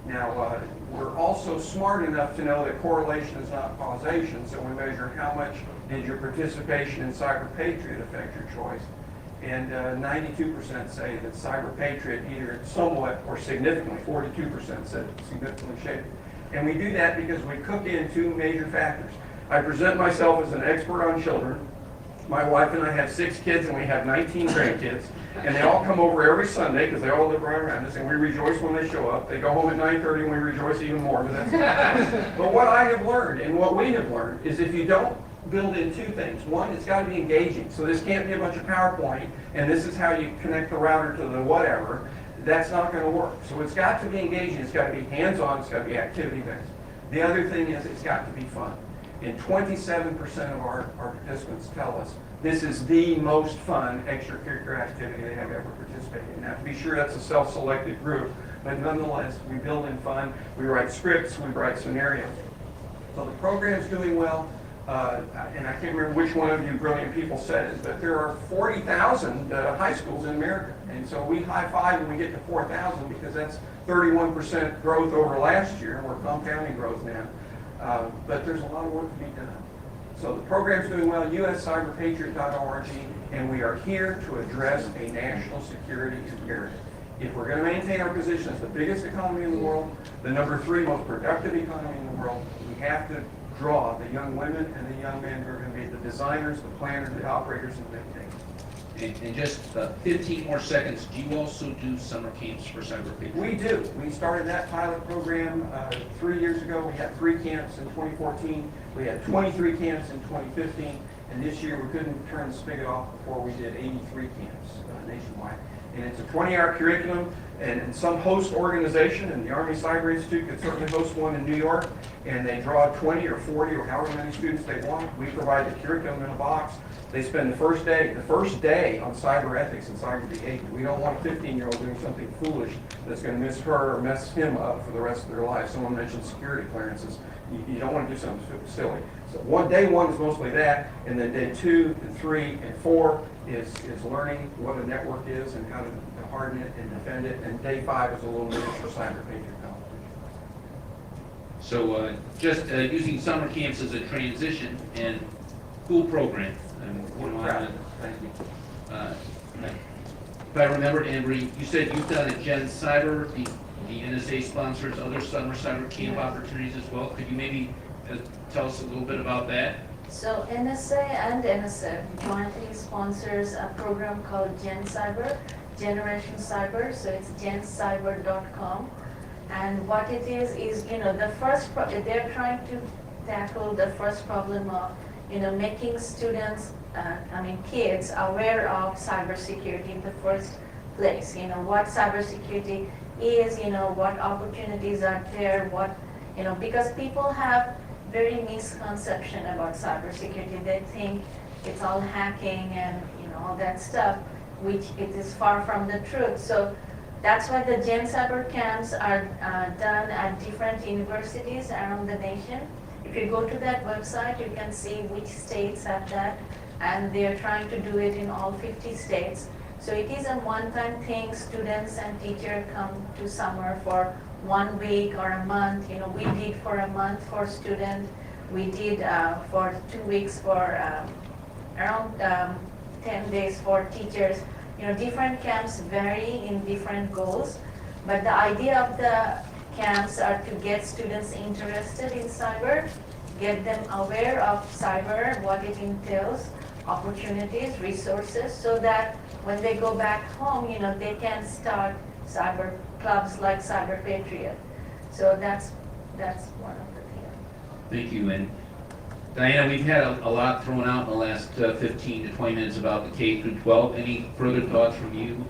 Speaker 3: Now, we're also smart enough to know that correlation is not causation, so we measure how much did your participation in Cyber Patriot affect your choice. And 92% say that Cyber Patriot either somewhat or significantly, 42% said significantly shaped. And we do that because we cook in two major factors. I present myself as an expert on children. My wife and I have 6 kids, and we have 19 grandkids, and they all come over every Sunday because they all live right around us, and we rejoice when they show up. They go home at 9:30, and we rejoice even more. But what I have learned, and what we have learned, is if you don't build in 2 things. One, it's got to be engaging. So this can't be a bunch of PowerPoint, and this is how you connect the router to the whatever. That's not going to work. So it's got to be engaging. It's got to be hands-on. It's got to be activity-based. The other thing is it's got to be fun. And 27% of our participants tell us this is the most fun extracurricular activity they have ever participated in. Now, to be sure, that's a self-selected group, but nonetheless, we build in fun, we write scripts, we write scenarios. So the program's doing well, and I can't remember which one of you brilliant people said it, but there are 40,000 high schools in America. And so we high-five when we get to 4,000 because that's 31% growth over last year, and we're compounding growth now. But there's a lot of work to be done. So the program's doing well, uscyberpatriot.org, and we are here to address a national security imperative. If we're going to maintain our position as the biggest economy in the world, the number 3 most productive economy in the world, we have to draw the young women and the young men who are going to be the designers, the planners, the operators, and the maintainers.
Speaker 1: In just 15 more seconds, do you also do summer camps for Cyber Patriot?
Speaker 3: We do. We started that pilot program 3 years ago. We had 3 camps in 2014. We had 23 camps in 2015. And this year we couldn't turn the spigot off before we did 83 camps nationwide. And it's a 20-hour curriculum, and some host organization, and the Army Cyber Institute could certainly host one in New York, and they draw 20 or 40 or however many students they want. We provide the curriculum in a box. They spend the first day on cyber ethics and cyber behavior. We don't want a 15-year-old doing something foolish that's going to miss her or mess him up for the rest of their life. Someone mentioned security clearances. You don't want to do something silly. So day one is mostly that, and then day 2 and 3 and 4 is learning what a network is and how to harden it and defend it, and day 5 is a little miniature Cyber Patriot competition.
Speaker 1: So just using summer camps as a transition and cool program.
Speaker 3: We're proud of it. Thank you.
Speaker 1: If I remembered, Embry, you said you've done a Gen Cyber, the NSA sponsors other summer cyber camp opportunities as well. Could you maybe tell us a little bit about that?
Speaker 2: So NSA and NSF jointly sponsors a program called Gen Cyber, Generation Cyber. So it's gencyber.com. And what it is, you know, they're trying to tackle the first problem of, you know, making students, kids aware of cybersecurity in the first place. You know, what cybersecurity is, you know, what opportunities are there, because people have very misconception about cybersecurity. They think it's all hacking and, you know, all that stuff, which it is far from the truth. So that's why the Gen Cyber camps are done at different universities around the nation. If you go to that website, you can see which states have that, and they are trying to do it in all 50 states. So it is a one-time thing. Students and teachers come to summer for 1 week or a month. You know, we did for a month for students. We did for 2 weeks for around 10 days for teachers. You know, different camps vary in different goals, but the idea of the camps are to get students interested in cyber, get them aware of cyber, what it entails, opportunities, resources, so that when they go back home, you know, they can start cyber clubs like Cyber Patriot. So that's one of the things.
Speaker 1: Thank you. And Diana, we've had a lot thrown out in the last 15 to 20 minutes about the K through 12. Any further thoughts from you?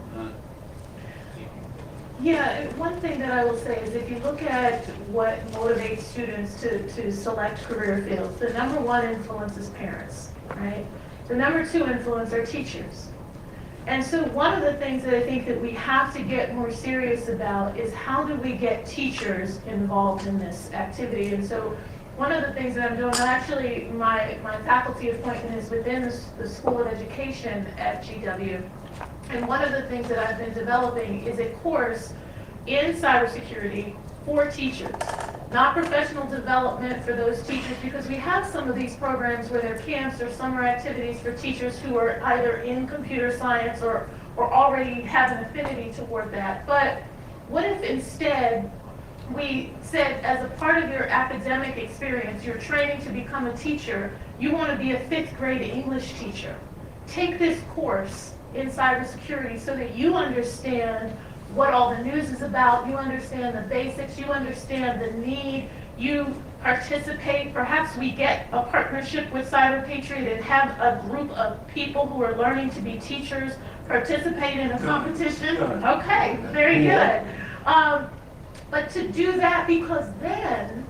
Speaker 4: Yeah, one thing that I will say is if you look at what motivates students to select career fields, the number one influence is parents, right? The number two influence are teachers. And so one of the things that I think that we have to get more serious about is how do we get teachers involved in this activity? And so one of the things that I'm doing, actually my faculty appointment is within the School of Education at GW. And one of the things that I've been developing is a course in cybersecurity for teachers, not professional development for those teachers, because we have some of these programs where they're camps or summer activities for teachers who are either in computer science or already have an affinity toward that. But what if instead we said, as a part of your academic experience, you're training to become a teacher, you want to be a 5th grade English teacher. Take this course in cybersecurity so that you understand what all the news is about, you understand the basics, you understand the need, you participate. Perhaps we get a partnership with Cyber Patriot and have a group of people who are learning to be teachers participate in a competition. Okay, very good. But to do that, because then,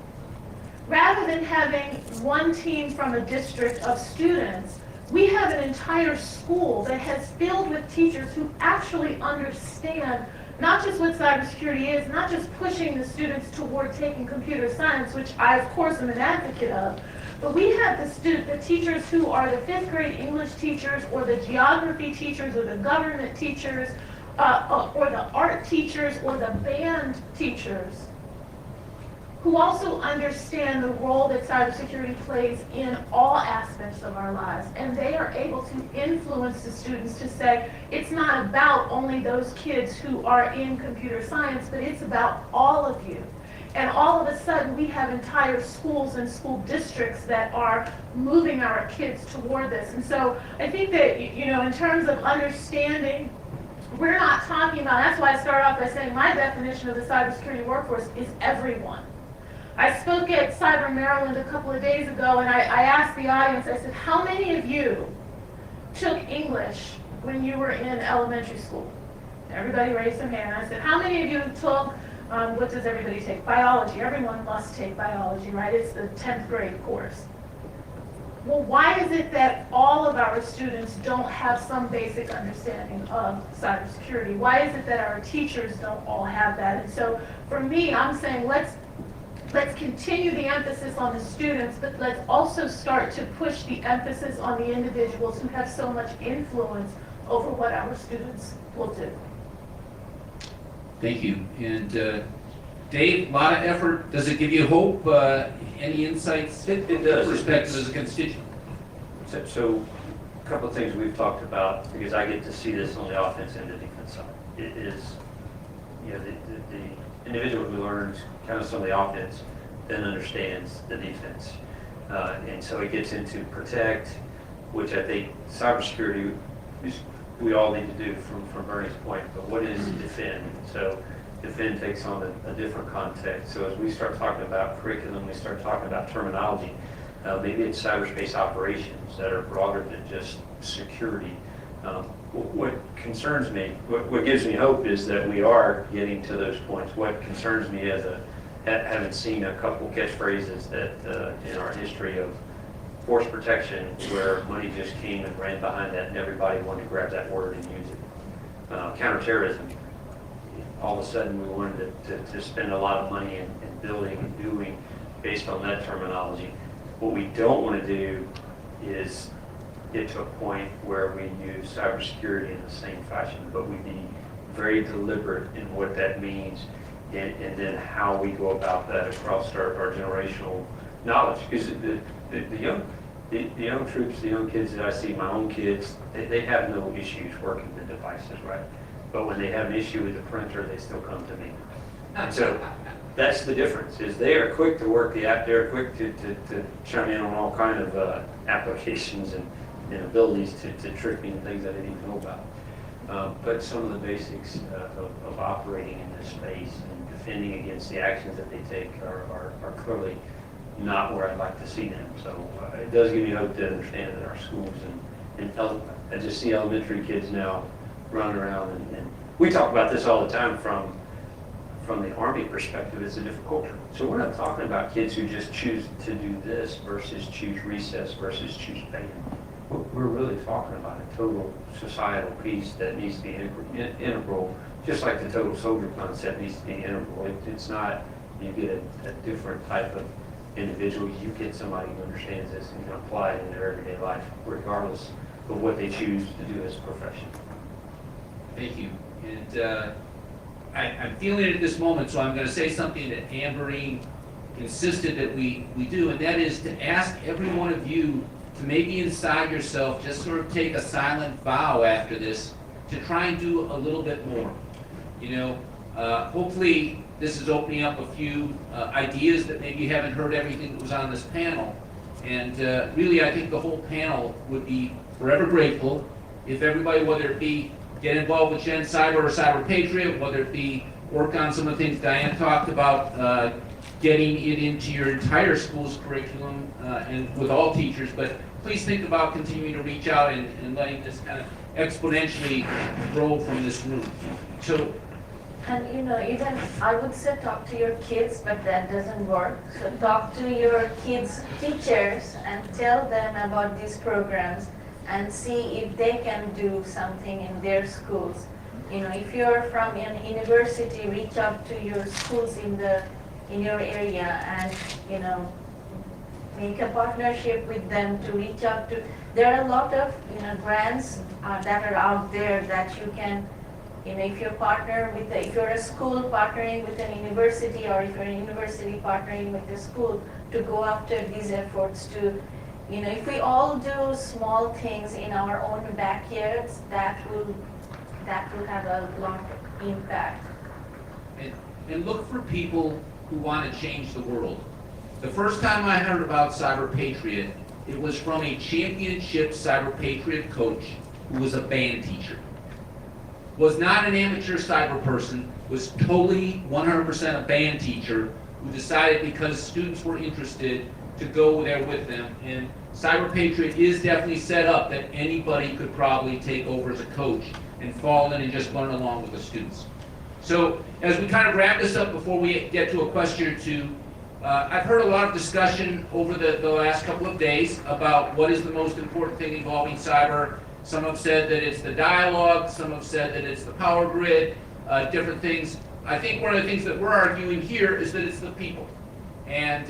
Speaker 4: rather than having one team from a district of students, we have an entire school that has filled with teachers who actually understand not just what cybersecurity is, not just pushing the students toward taking computer science, which I, of course, am an advocate of, but we have the teachers who are the 5th grade English teachers or the geography teachers or the government teachers or the art teachers or the band teachers who also understand the role that cybersecurity plays in all aspects of our lives. And they are able to influence the students to say, it's not about only those kids who are in computer science, but it's about all of you. And all of a sudden, we have entire schools and school districts that are moving our kids toward this. And so I think that, you know, in terms of understanding, we're not talking about, that's why I start off by saying my definition of the cybersecurity workforce is everyone. I spoke at Cyber Maryland a couple of days ago, and I asked the audience, I said, how many of you took English when you were in elementary school? Everybody raised their hand. I said, how many of you took, what does everybody take? Biology. Everyone must take biology, right? It's the 10th grade course. Well, why is it that all of our students don't have some basic understanding of cybersecurity? Why is it that our teachers don't all have that? And so for me, I'm saying let's continue the emphasis on the students, but let's also start to push the emphasis on the individuals who have so much influence over what our students will do.
Speaker 1: Thank you. And Dave, a lot of effort. Does it give you hope? Any insights?
Speaker 5: It does.
Speaker 1: Perspective as a constituent?
Speaker 5: So a couple of things we've talked about, because I get to see this on the offense and the defense side. It is, the individual who learns kind of some of the offense then understands the defense. And so it gets into protect, which I think cybersecurity is, we all need to do from Bernie's point, but what is defend? So defend takes on a different context. So as we start talking about curriculum, we start talking about terminology, maybe it's cyberspace operations that are broader than just security. What concerns me, what gives me hope is that we are getting to those points. What concerns me as having seen a couple catchphrases that in our history of force protection where money just came and ran behind that and everybody wanted to grab that word and use it. Counterterrorism, all of a sudden we wanted to spend a lot of money in building and doing based on that terminology. What we don't want to do is get to a point where we use cybersecurity in the same fashion, but we be very deliberate in what that means and then how we go about that across our generational knowledge. Because the young troops, the young kids that I see, my own kids, they have no issues working the devices, right? But when they have an issue with the printer, they still come to me. So that's the difference, is they are quick to work the app, they're quick to chime in on all kind of applications and abilities to trick me and things I didn't even know about. But some of the basics of operating in this space and defending against the actions that they take are clearly not where I'd like to see them. So it does give me hope to understand that our schools and I just see elementary kids now running around and we talk about this all the time from the Army perspective. It's a different culture. So we're not talking about kids who just choose to do this versus choose recess versus choose band. We're really talking about a total societal piece that needs to be integral, just like the total soldier concept needs to be integral. It's not you get a different type of individual, you get somebody who understands this and can apply it in their everyday life, regardless of what they choose to do as a profession.
Speaker 1: Thank you. And I'm feeling it at this moment, so I'm going to say something that Amberine insisted that we do, and that is to ask every one of you to maybe inside yourself just sort of take a silent vow after this to try and do a little bit more. Hopefully this is opening up a few ideas that maybe you haven't heard everything that was on this panel. And really, I think the whole panel would be forever grateful if everybody, whether it be get involved with Gen Cyber or Cyber Patriot, whether it be work on some of the things Diane talked about, getting it into your entire school's curriculum and with all teachers, but please think about continuing to reach out and letting this kind of exponentially grow from this room. So,
Speaker 2: And even I would say talk to your kids, but that doesn't work. So talk to your kids' teachers and tell them about these programs and see if they can do something in their schools. If you're from an university, reach out to your schools in your area and make a partnership with them to reach out to. There are a lot of grants that are out there that you can. If you're if you're a school partnering with an university, or if you're a university partnering with a school, to go after these efforts to, if we all do small things in our own backyards, that will have a lot of impact.
Speaker 1: And look for people who want to change the world. The first time I heard about Cyber Patriot, it was from a championship Cyber Patriot coach who was a band teacher. Was not an amateur cyber person, was totally 100% a band teacher who decided because students were interested to go there with them. And Cyber Patriot is definitely set up that anybody could probably take over as a coach and fall in and just learn along with the students. So as we kind of wrap this up before we get to a question or two, I've heard a lot of discussion over the last couple of days about what is the most important thing involving cyber. Some have said that it's the dialogue, some have said that it's the power grid, different things. I think one of the things that we're arguing here is that it's the people. And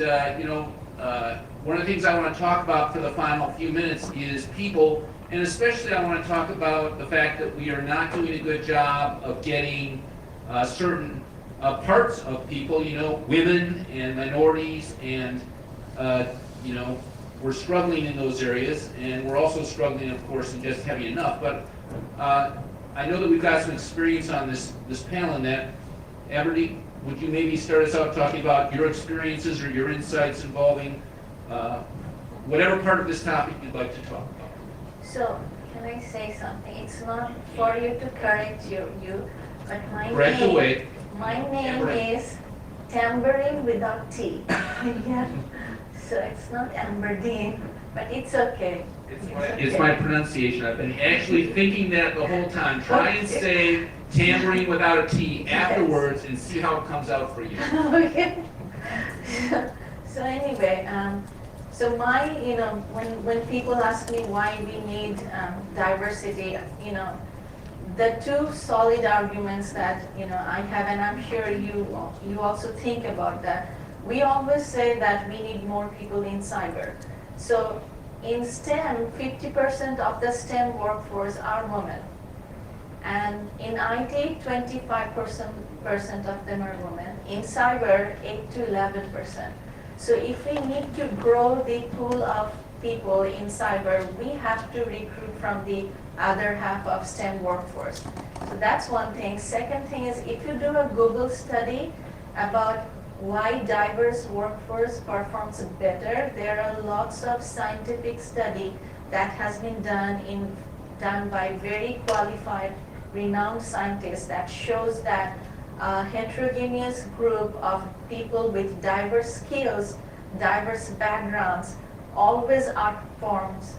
Speaker 1: one of the things I want to talk about for the final few minutes is people, and especially I want to talk about the fact that we are not doing a good job of getting certain parts of people, women and minorities, and, we're struggling in those areas, and we're also struggling, of course, in just having enough. But I know that we've got some experience on this panel, and that, Everdy, would you maybe start us out talking about your experiences or your insights involving whatever part of this topic you'd like to talk about?
Speaker 2: So, can I say something? It's not for you to correct you, but
Speaker 1: Correct away.
Speaker 2: my name is Tambourine without T. Yeah. So it's not Amberdeen, but it's okay.
Speaker 1: It's my pronunciation. I've been actually thinking that the whole time. Try and say tambourine without a T afterwards and see how it comes out for you.
Speaker 2: Okay. So anyway, so when people ask me why we need diversity, the two solid arguments that I have, and I'm sure you also think about that. We always say that we need more people in cyber. So in STEM, 50% of the STEM workforce are women. And in IT, 25% of them are women. In cyber, 8 to 11%. So if we need to grow the pool of people in cyber, we have to recruit from the other half of STEM workforce. So that's one thing. Second thing is, if you do a Google study about why diverse workforce performs better, there are lots of scientific study that has been done by very qualified, renowned scientists that shows that a heterogeneous group of people with diverse skills, diverse backgrounds, always outperforms,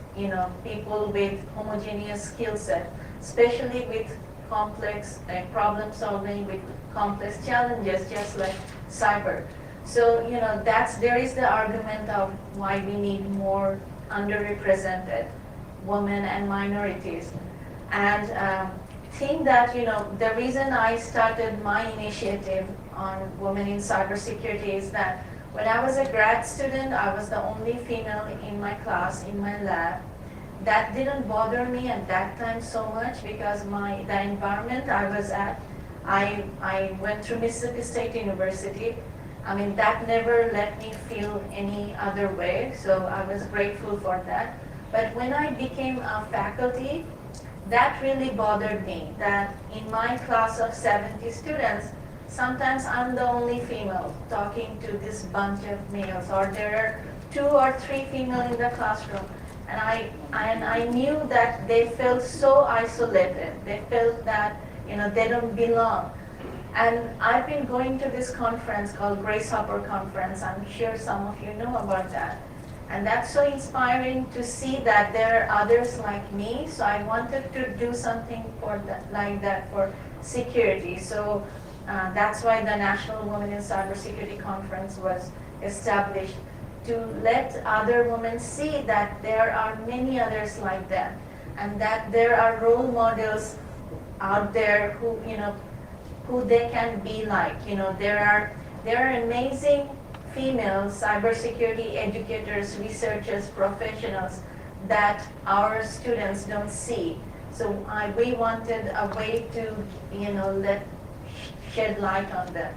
Speaker 2: people with homogeneous skill set, especially with complex problem solving, with complex challenges, just like cyber. So, there is the argument of why we need more underrepresented women and minorities. And think that, the reason I started my initiative on women in cybersecurity is that when I was a grad student, I was the only female in my class, in my lab. That didn't bother me at that time so much because the environment I was at, I went through Mississippi State University. I mean, that never let me feel any other way, so I was grateful for that. But when I became a faculty, that really bothered me, that in my class of 70 students, sometimes I'm the only female talking to this bunch of males, or there are 2 or 3 female in the classroom. And I knew that they felt so isolated. They felt that they don't belong. And I've been going to this conference called Grace Hopper Conference. I'm sure some of you know about that. And that's so inspiring to see that there are others like me. So I wanted to do something like that for security. So that's why the National Women in Cybersecurity Conference was established, to let other women see that there are many others like them, and that there are role models out there who they can be like. There are amazing female cybersecurity educators, researchers, professionals that our students don't see. So we wanted a way to shed light on them.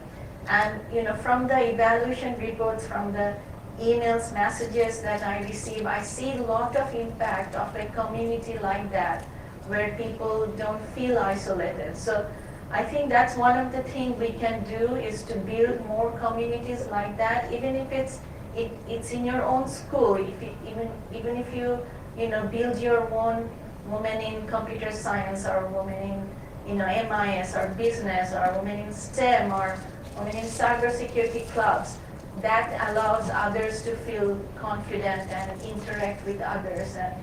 Speaker 2: And from the evaluation reports, from the emails, messages that I receive, I see a lot of impact of a community like that, where people don't feel isolated. So I think that's one of the things we can do, is to build more communities like that, even if it's in your own school. Even if you build your own women in computer science, or women in MIS, or business, or women in STEM, or women in cybersecurity clubs. That allows others to feel confident and interact with others, and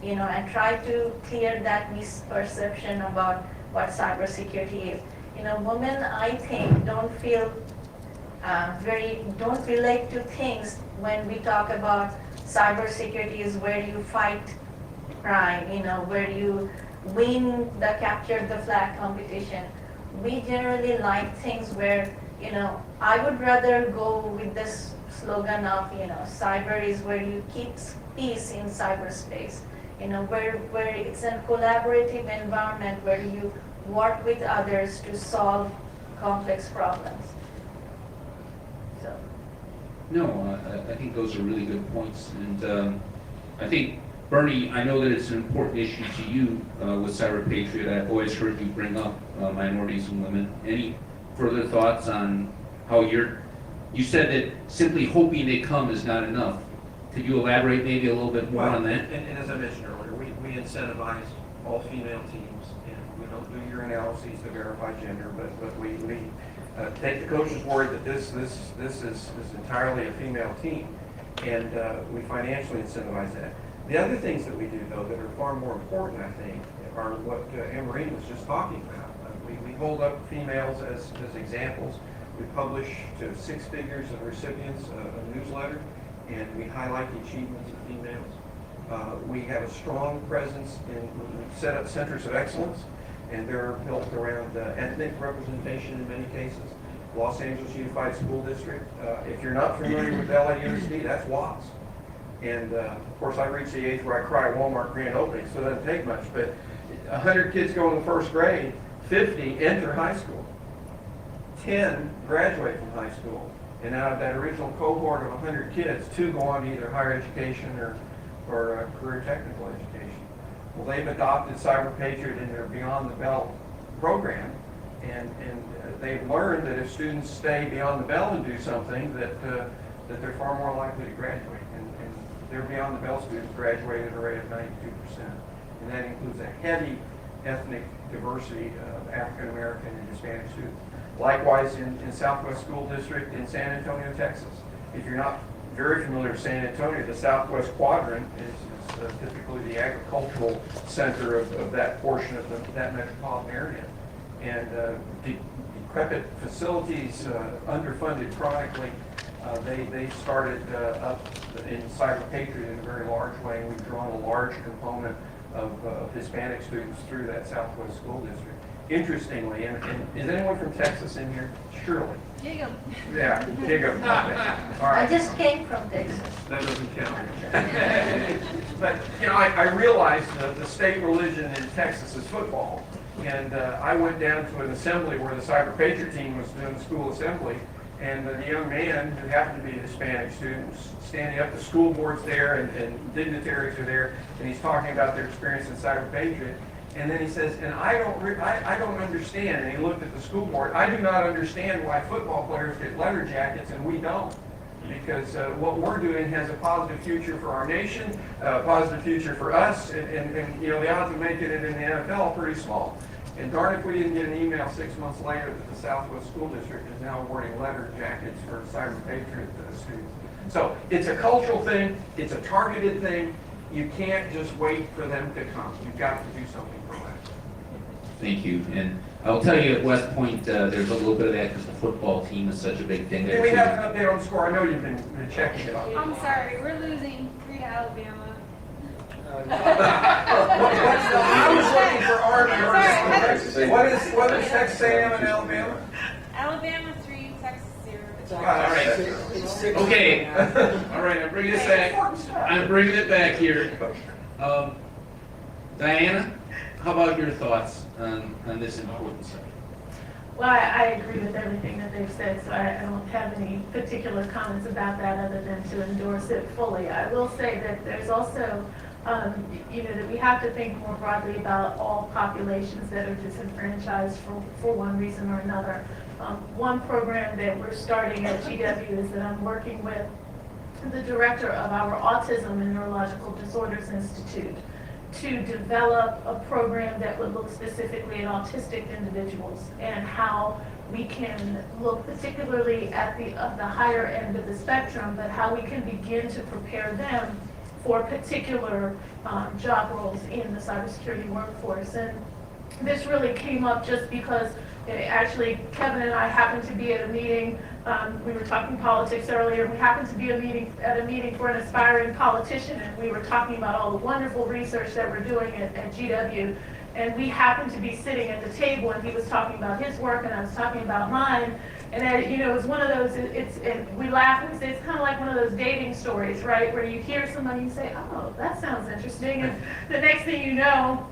Speaker 2: and try to clear that misperception about what cybersecurity is. Women, I think, don't relate to things when we talk about cybersecurity is where you fight crime, where you win the capture the flag competition. We generally like things where, I would rather go with this slogan of, cyber is where you keep peace in cyberspace, where it's a collaborative environment where you work with others to solve complex problems. So,
Speaker 1: No, I think those are really good points. And I think, Bernie, I know that it's an important issue to you with Cyber Patriot. I've always heard you bring up minorities and women. Any further thoughts on how you said that simply hoping they come is not enough. Could you elaborate maybe a little bit more on that?
Speaker 3: And as I mentioned earlier, we incentivize all female teams, and we don't do your analyses to verify gender, but we take the coach's word that this is entirely a female team, and we financially incentivize that. The other things that we do, though, that are far more important, I think, are what Emerine was just talking about. We hold up females as examples. We publish to 6 figures of recipients a newsletter, and we highlight the achievements of females. We have a strong presence in set up centers of excellence, and they're built around ethnic representation in many cases. Los Angeles Unified School District. If you're not familiar with LAUSD, that's WATS. And of course, I reached the age where I cry Walmart grand opening, so it doesn't take much. But 100 kids go in the first grade, 50 enter high school, 10 graduate from high school, and out of that original cohort of 100 kids, 2 go on to either higher education or career technical education. Well, they've adopted Cyber Patriot in their Beyond the Bell program, and they've learned that if students stay beyond the bell and do something, that they're far more likely to graduate. And their Beyond the Bell students graduate at a rate of 92%. And that includes a heavy ethnic diversity of African American and Hispanic students. Likewise, in Southwest School District in San Antonio, Texas. If you're not very familiar with San Antonio, the Southwest Quadrant is typically the agricultural center of that portion of that metropolitan area. And decrepit facilities, underfunded chronically, they started up in Cyber Patriot in a very large way, and we've drawn a large component of Hispanic students through that Southwest School District. Interestingly, and is anyone from Texas in here? Surely.
Speaker 4: Jacob.
Speaker 3: Yeah, Jacob. All
Speaker 2: I
Speaker 3: right.
Speaker 2: just came from Texas.
Speaker 3: That doesn't count. But, you know, I realized that the state religion in Texas is football. And I went down to an assembly where the Cyber Patriot team was doing the school assembly. And the young man, who happened to be a Hispanic student, standing up, the school board's there and dignitaries are there, and he's talking about their experience in Cyber Patriot. And then he says, and I don't understand, and he looked at the school board, I do not understand why football players get leather jackets and we don't. Because what we're doing has a positive future for our nation, a positive future for us, and you know, the odds of making it in the NFL are pretty small. And darn if we didn't get an email 6 months later that the Southwest School District is now awarding leather jackets for Cyber Patriot students. So it's a cultural thing, it's a targeted thing. You can't just wait for them to come. You've got to do something for that.
Speaker 1: Thank you. And I'll tell you at West Point, there's a little bit of that because the football team is such a big thing.
Speaker 3: Hey, we have an update on the score. I know you've been checking it out.
Speaker 6: I'm sorry, we're losing 3 to Alabama.
Speaker 3: I was looking for Army. What is Texas A&M and Alabama?
Speaker 6: Alabama 3, Texas 0.
Speaker 3: All right.
Speaker 1: Okay. All right, I'm bringing it back. I'm bringing it back here. Diana, how about your thoughts on this important subject?
Speaker 4: Well, I agree with everything that they've said, so I don't have any particular comments about that other than to endorse it fully. I will say that there's also, that we have to think more broadly about all populations that are disenfranchised for one reason or another. One program that we're starting at GW is that I'm working with the director of our Autism and Neurological Disorders Institute to develop a program that would look specifically at autistic individuals and how we can look particularly at the higher end of the spectrum, but how we can begin to prepare them for particular job roles in the cybersecurity workforce. And this really came up just because actually Kevin and I happened to be at a meeting. We were talking politics earlier. We happened to be at a meeting for an aspiring politician, and we were talking about all the wonderful research that we're doing at GW. And we happened to be sitting at the table, and he was talking about his work, and I was talking about mine. And it was one of those. And we laugh and say it's kind of like one of those dating stories, right? Where you hear somebody and say, "Oh, that sounds interesting," and the next thing you know,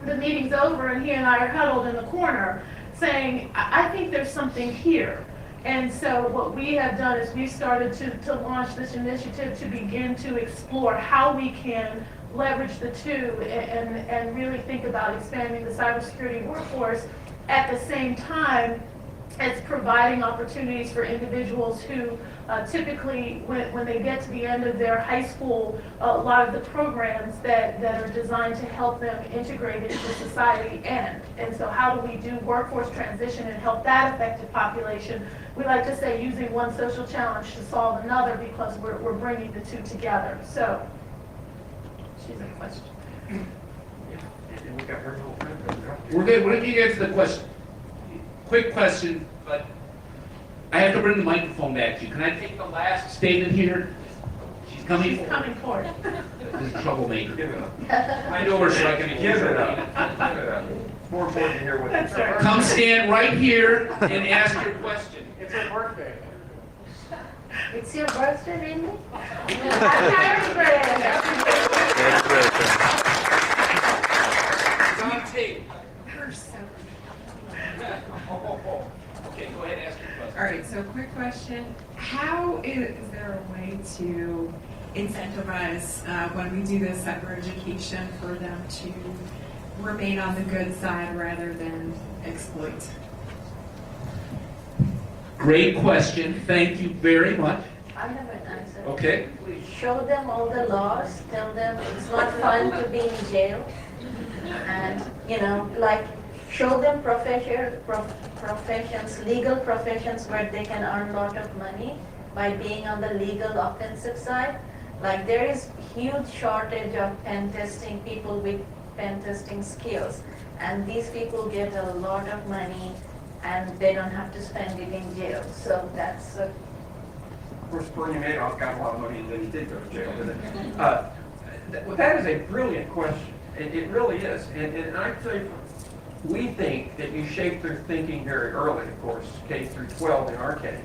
Speaker 4: the meeting's over, and he and I are huddled in the corner. saying, I think there's something here. And so what we have done is we started to launch this initiative to begin to explore how we can leverage the two and really think about expanding the cybersecurity workforce at the same time as providing opportunities for individuals who typically, when they get to the end of their high school, a lot of the programs that are designed to help them integrate into society end. And so how do we do workforce transition and help that affected population? We like to say using one social challenge to solve another because we're bringing the two together. So, she's a question.
Speaker 3: And we got her little friend.
Speaker 1: We're good. We're going to get to the question. Quick question, but I have to bring the microphone back to you. Can I take the last statement here? She's coming.
Speaker 4: She's coming forward.
Speaker 1: This is troublemaker.
Speaker 3: Give it up.
Speaker 1: I know her, so I can
Speaker 3: Give it up. Give it up. It's more important to hear what you say.
Speaker 1: Come stand right here and ask your question.
Speaker 3: It's her birthday.
Speaker 2: It's your birthday, really?
Speaker 4: Happy birthday.
Speaker 1: It's on tape.
Speaker 7: You're so-
Speaker 1: Okay, go ahead and ask your question.
Speaker 7: All right, so quick question. How is there a way to incentivize when we do this cyber education for them to remain on the good side rather than exploit?
Speaker 1: Great question. Thank you very much.
Speaker 2: I have an answer.
Speaker 1: Okay.
Speaker 2: Show them all the laws, tell them it's not fun to be in jail. And, like, show them professions, legal professions where they can earn a lot of money by being on the legal offensive side. Like, there is huge shortage of pen testing, people with pen testing skills. And these people get a lot of money and they don't have to spend it in jail. So that's
Speaker 3: Of course, Bernie Madoff got a lot of money and then he did go to jail, didn't he? That is a brilliant question. It really is. And I tell you, we think that you shape their thinking very early, of course, K through 12 in our case.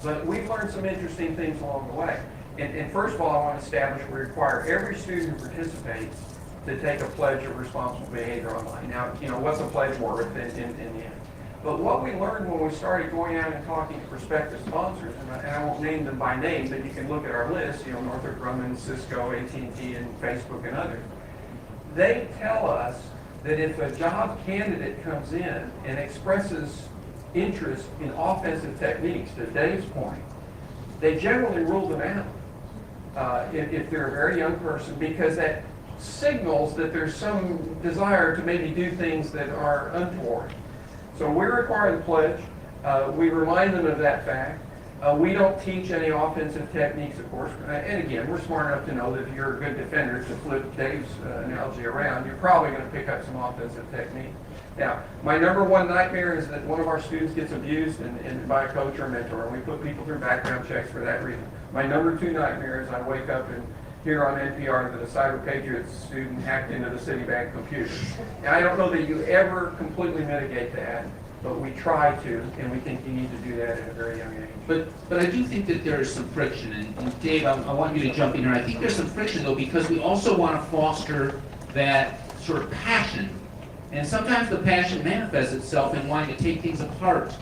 Speaker 3: But we've learned some interesting things along the way. And first of all, I want to establish we require every student who participates to take a pledge of responsible behavior online. Now, what's a pledge worth in the end? But what we learned when we started going out and talking to prospective sponsors, and I won't name them by name, but you can look at our list, Northrop Grumman, Cisco, AT&T, and Facebook and others. They tell us that if a job candidate comes in and expresses interest in offensive techniques, to Dave's point, they generally rule them out if they're a very young person, because that signals that there's some desire to maybe do things that are untoward. So we require the pledge. We remind them of that fact. We don't teach any offensive techniques, of course. And again, we're smart enough to know that if you're a good defender, to flip Dave's analogy around, you're probably going to pick up some offensive techniques. Now, my number one nightmare is that one of our students gets abused and by a coach or mentor, and we put people through background checks for that reason. My number two nightmare is I wake up and hear on NPR that a Cyber Patriots student hacked into the Citibank computer. And I don't know that you ever completely mitigate that, but we try to, and we think you need to do that at a very young age.
Speaker 1: But I do think that there is some friction, and Dave, I want you to jump in here. I think there's some friction though, because we also want to foster that sort of passion. And sometimes the passion manifests itself in wanting to take things apart,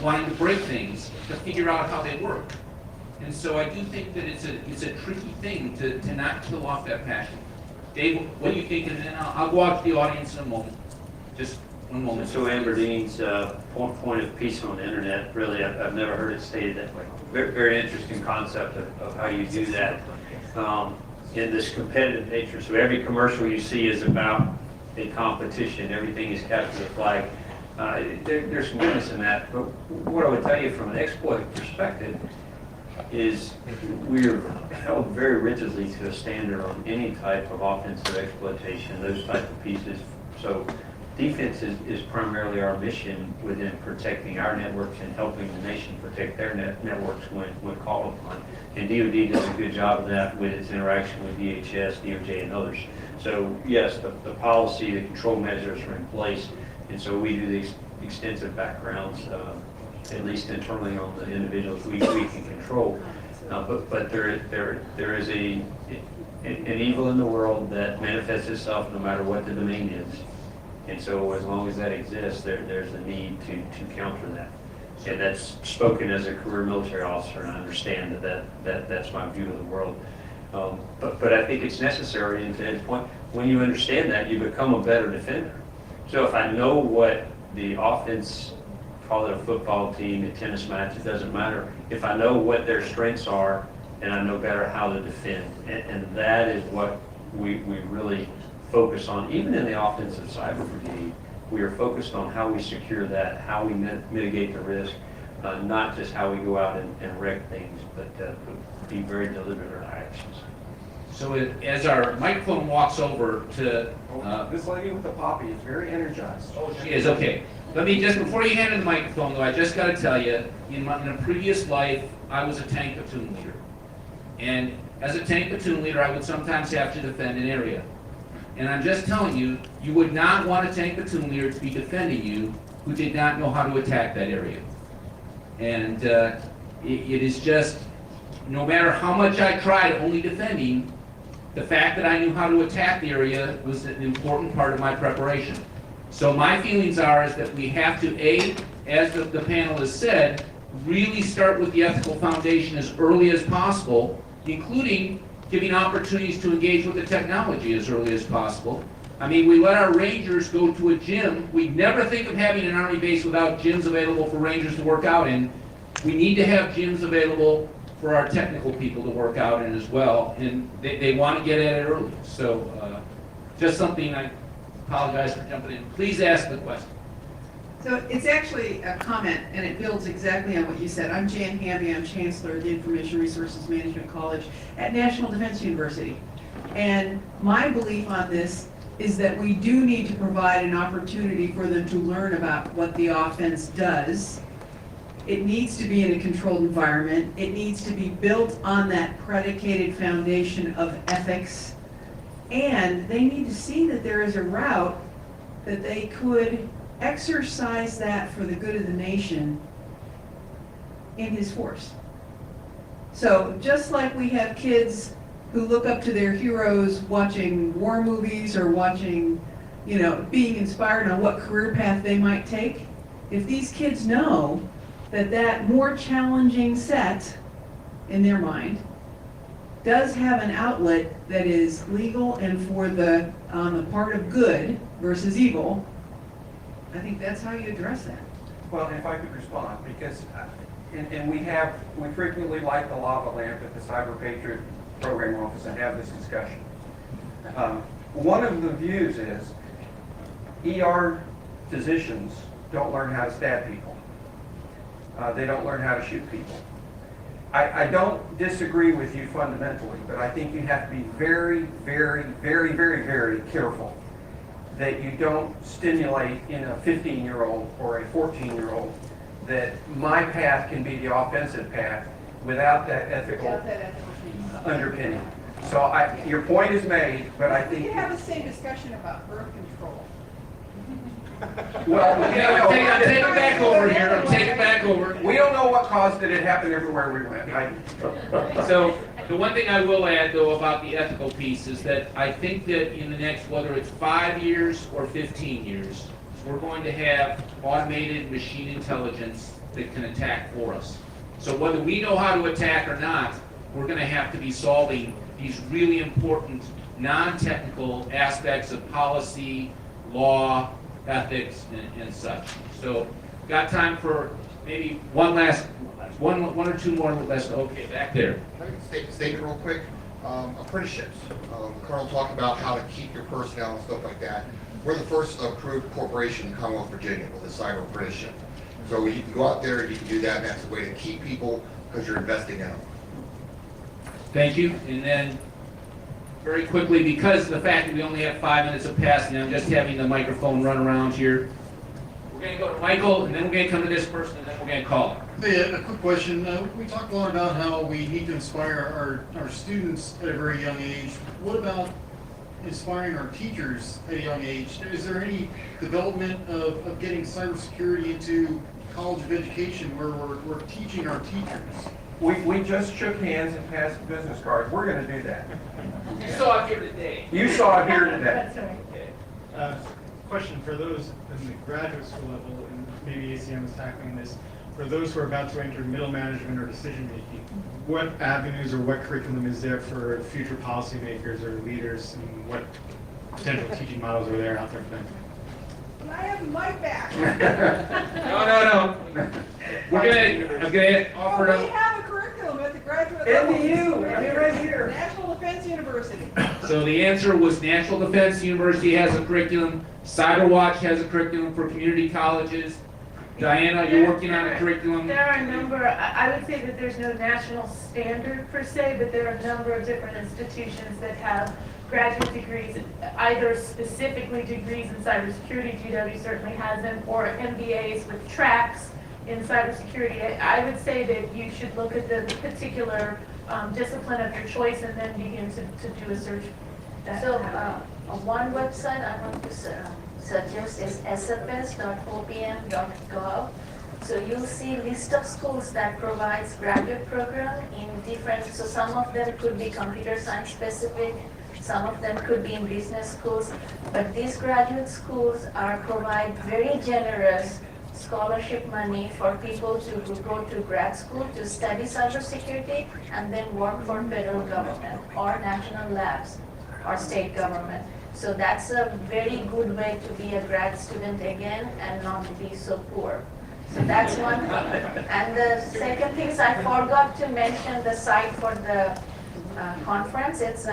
Speaker 1: wanting to break things, to figure out how they work. And so I do think that it's a tricky thing to not kill off that passion. Dave, what do you think? And then I'll go out to the audience in a moment. Just one moment.
Speaker 5: So Amberdine's point of peace on the internet, really, I've never heard it stated that way. Very, very interesting concept of how you do that in this competitive nature. So every commercial you see is about a competition. Everything is capture the flag. There's some goodness in that. But what I would tell you from an exploit perspective is we're held very rigidly to a standard on any type of offensive exploitation, those type of pieces. So defense is primarily our mission within protecting our networks and helping the nation protect their networks when called upon. And DoD does a good job of that with its interaction with DHS, DOJ, and others. So yes, the policy, the control measures are in place, and so we do these extensive backgrounds, at least internally on the individuals we can control. But there is an evil in the world that manifests itself no matter what the domain is. And so as long as that exists, there's a need to counter that. And that's spoken as a career military officer, and I understand that's my view of the world. But I think it's necessary, and to Ed's point, when you understand that, you become a better defender. So if I know what the offense, call it a football team, a tennis match, it doesn't matter. If I know what their strengths are, and I know better how to defend, and that is what we really focus on. Even in the offensive cyber brigade, we are focused on how we secure that, how we mitigate the risk, not just how we go out and wreck things, but be very deliberate in our actions.
Speaker 1: So as our microphone walks over to,
Speaker 3: This lady with the poppy is very energized.
Speaker 1: she is, okay. Let me just, before you hand in the microphone though, I just gotta tell you, in a previous life, I was a tank platoon leader. And as a tank platoon leader, I would sometimes have to defend an area. And I'm just telling you, you would not want a tank platoon leader to be defending you who did not know how to attack that area. And it is just, no matter how much I tried only defending, the fact that I knew how to attack the area was an important part of my preparation. So my feelings are is that we have to, A, as the panel has said, really start with the ethical foundation as early as possible, including giving opportunities to engage with the technology as early as possible. I mean, we let our Rangers go to a gym. We never think of having an Army base without gyms available for Rangers to work out in. We need to have gyms available for our technical people to work out in as well, and they want to get at it early. So just something, I apologize for jumping in. Please ask the question.
Speaker 8: So it's actually a comment, and it builds exactly on what you said. I'm Jan Hamby, I'm Chancellor of the Information Resources Management College at National Defense University. And my belief on this is that we do need to provide an opportunity for them to learn about what the offense does. It needs to be in a controlled environment. It needs to be built on that predicated foundation of ethics. And they need to see that there is a route that they could exercise that for the good of the nation in his force. So just like we have kids who look up to their heroes watching war movies or watching, being inspired on what career path they might take, if these kids know that that more challenging set in their mind does have an outlet that is legal and for on the part of good versus evil, I think that's how you address that.
Speaker 3: Well, if I could respond, because, and we frequently light the lava lamp at the Cyber Patriot Program Office and have this discussion. One of the views is ER physicians don't learn how to stab people. They don't learn how to shoot people. I don't disagree with you fundamentally, but I think you have to be very, very, very, very, very careful that you don't stimulate in a 15-year-old or a 14-year-old that my path can be the offensive path without that ethical underpinning. So your point is made, but I think...
Speaker 8: We have the same discussion about birth control.
Speaker 3: Well,
Speaker 1: I'm taking it back over here. I'm taking it back over.
Speaker 3: we don't know what caused it. It happened everywhere we went.
Speaker 1: So the one thing I will add, though, about the ethical piece is that I think that in the next, whether it's 5 years or 15 years, we're going to have automated machine intelligence that can attack for us. So whether we know how to attack or not, we're going to have to be solving these really important non-technical aspects of policy, law, ethics, and such. So got time for maybe one or two more last. Okay, back there.
Speaker 9: Can I make a statement real quick? Apprenticeships. The Colonel talked about how to keep your personnel and stuff like that. We're the first approved corporation in Commonwealth Virginia with a cyber apprenticeship. So you can go out there and you can do that, and that's the way to keep people because you're investing in them.
Speaker 1: Thank you. And then very quickly, because of the fact that we only have 5 minutes of passing, I'm just having the microphone run around here. We're going to go to Michael, and then we're going to come to this person, and then we're going to call it.
Speaker 10: Hey, a quick question. We talked a lot about how we need to inspire our students at a very young age. What about inspiring our teachers at a young age? Is there any development of getting cybersecurity into College of Education where we're teaching our teachers?
Speaker 3: We just shook hands and passed the business cards. We're going to do that.
Speaker 1: You saw it here today.
Speaker 3: You saw it here today.
Speaker 4: That's right.
Speaker 1: Okay.
Speaker 11: question for those in the graduate school level, and maybe ACM is tackling this, for those who are about to enter middle management or decision making, what avenues or what curriculum is there for future policymakers or leaders, and what potential teaching models are there out there for them?
Speaker 8: Can I have the mic back?
Speaker 1: No. I'm gonna offer
Speaker 8: Oh, we
Speaker 1: up.
Speaker 8: have a curriculum at the graduate level.
Speaker 3: right here.
Speaker 8: National Defense University.
Speaker 1: So the answer was National Defense University has a curriculum, CyberWatch has a curriculum for community colleges. Diana, you're working on a curriculum.
Speaker 4: There are a number, I would say that there's no national standard per se, but there are a number of different institutions that have graduate degrees, either specifically degrees in cybersecurity, GW certainly has them, or MBAs with tracks in cybersecurity. I would say that you should look at the particular discipline of your choice and then begin to do a search.
Speaker 2: So, one website I want to suggest is sfs.opm.gov. So you'll see list of schools that provides graduate program in different, so some of them could be computer science specific, some of them could be in business schools, but these graduate schools provide very generous scholarship money for people to go to grad school to study cybersecurity and then work for federal government or national labs or state government. So that's a very good way to be a grad student again and not be so poor. So that's one thing. And the second thing is I forgot to mention the site for the conference. It's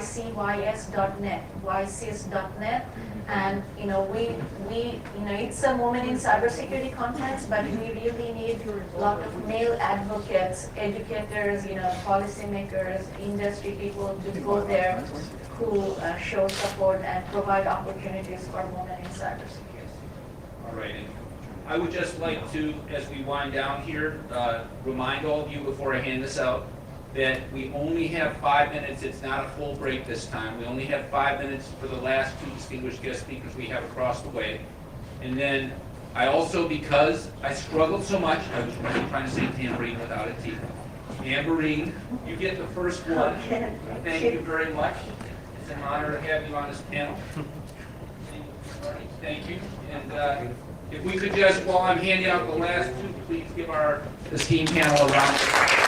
Speaker 2: wics.net, wics.net. And it's a Women in Cybersecurity conference, but we really need a lot of male advocates, educators, policymakers, industry people to go there who show support and provide opportunities for women in cybersecurity.
Speaker 1: All right. And I would just like to, as we wind down here, remind all of you before I hand this out that we only have 5 minutes. It's not a full break this time. We only have 5 minutes for the last two distinguished guest speakers we have across the way. And then I also, because I struggled so much, I was really trying to say tambourine without a T. Tambourine, you get the first one. Thank you very much. It's an honor to have you on this panel. Thank you. And if we could just, while I'm handing out the last two, please give our esteemed panel a round of applause.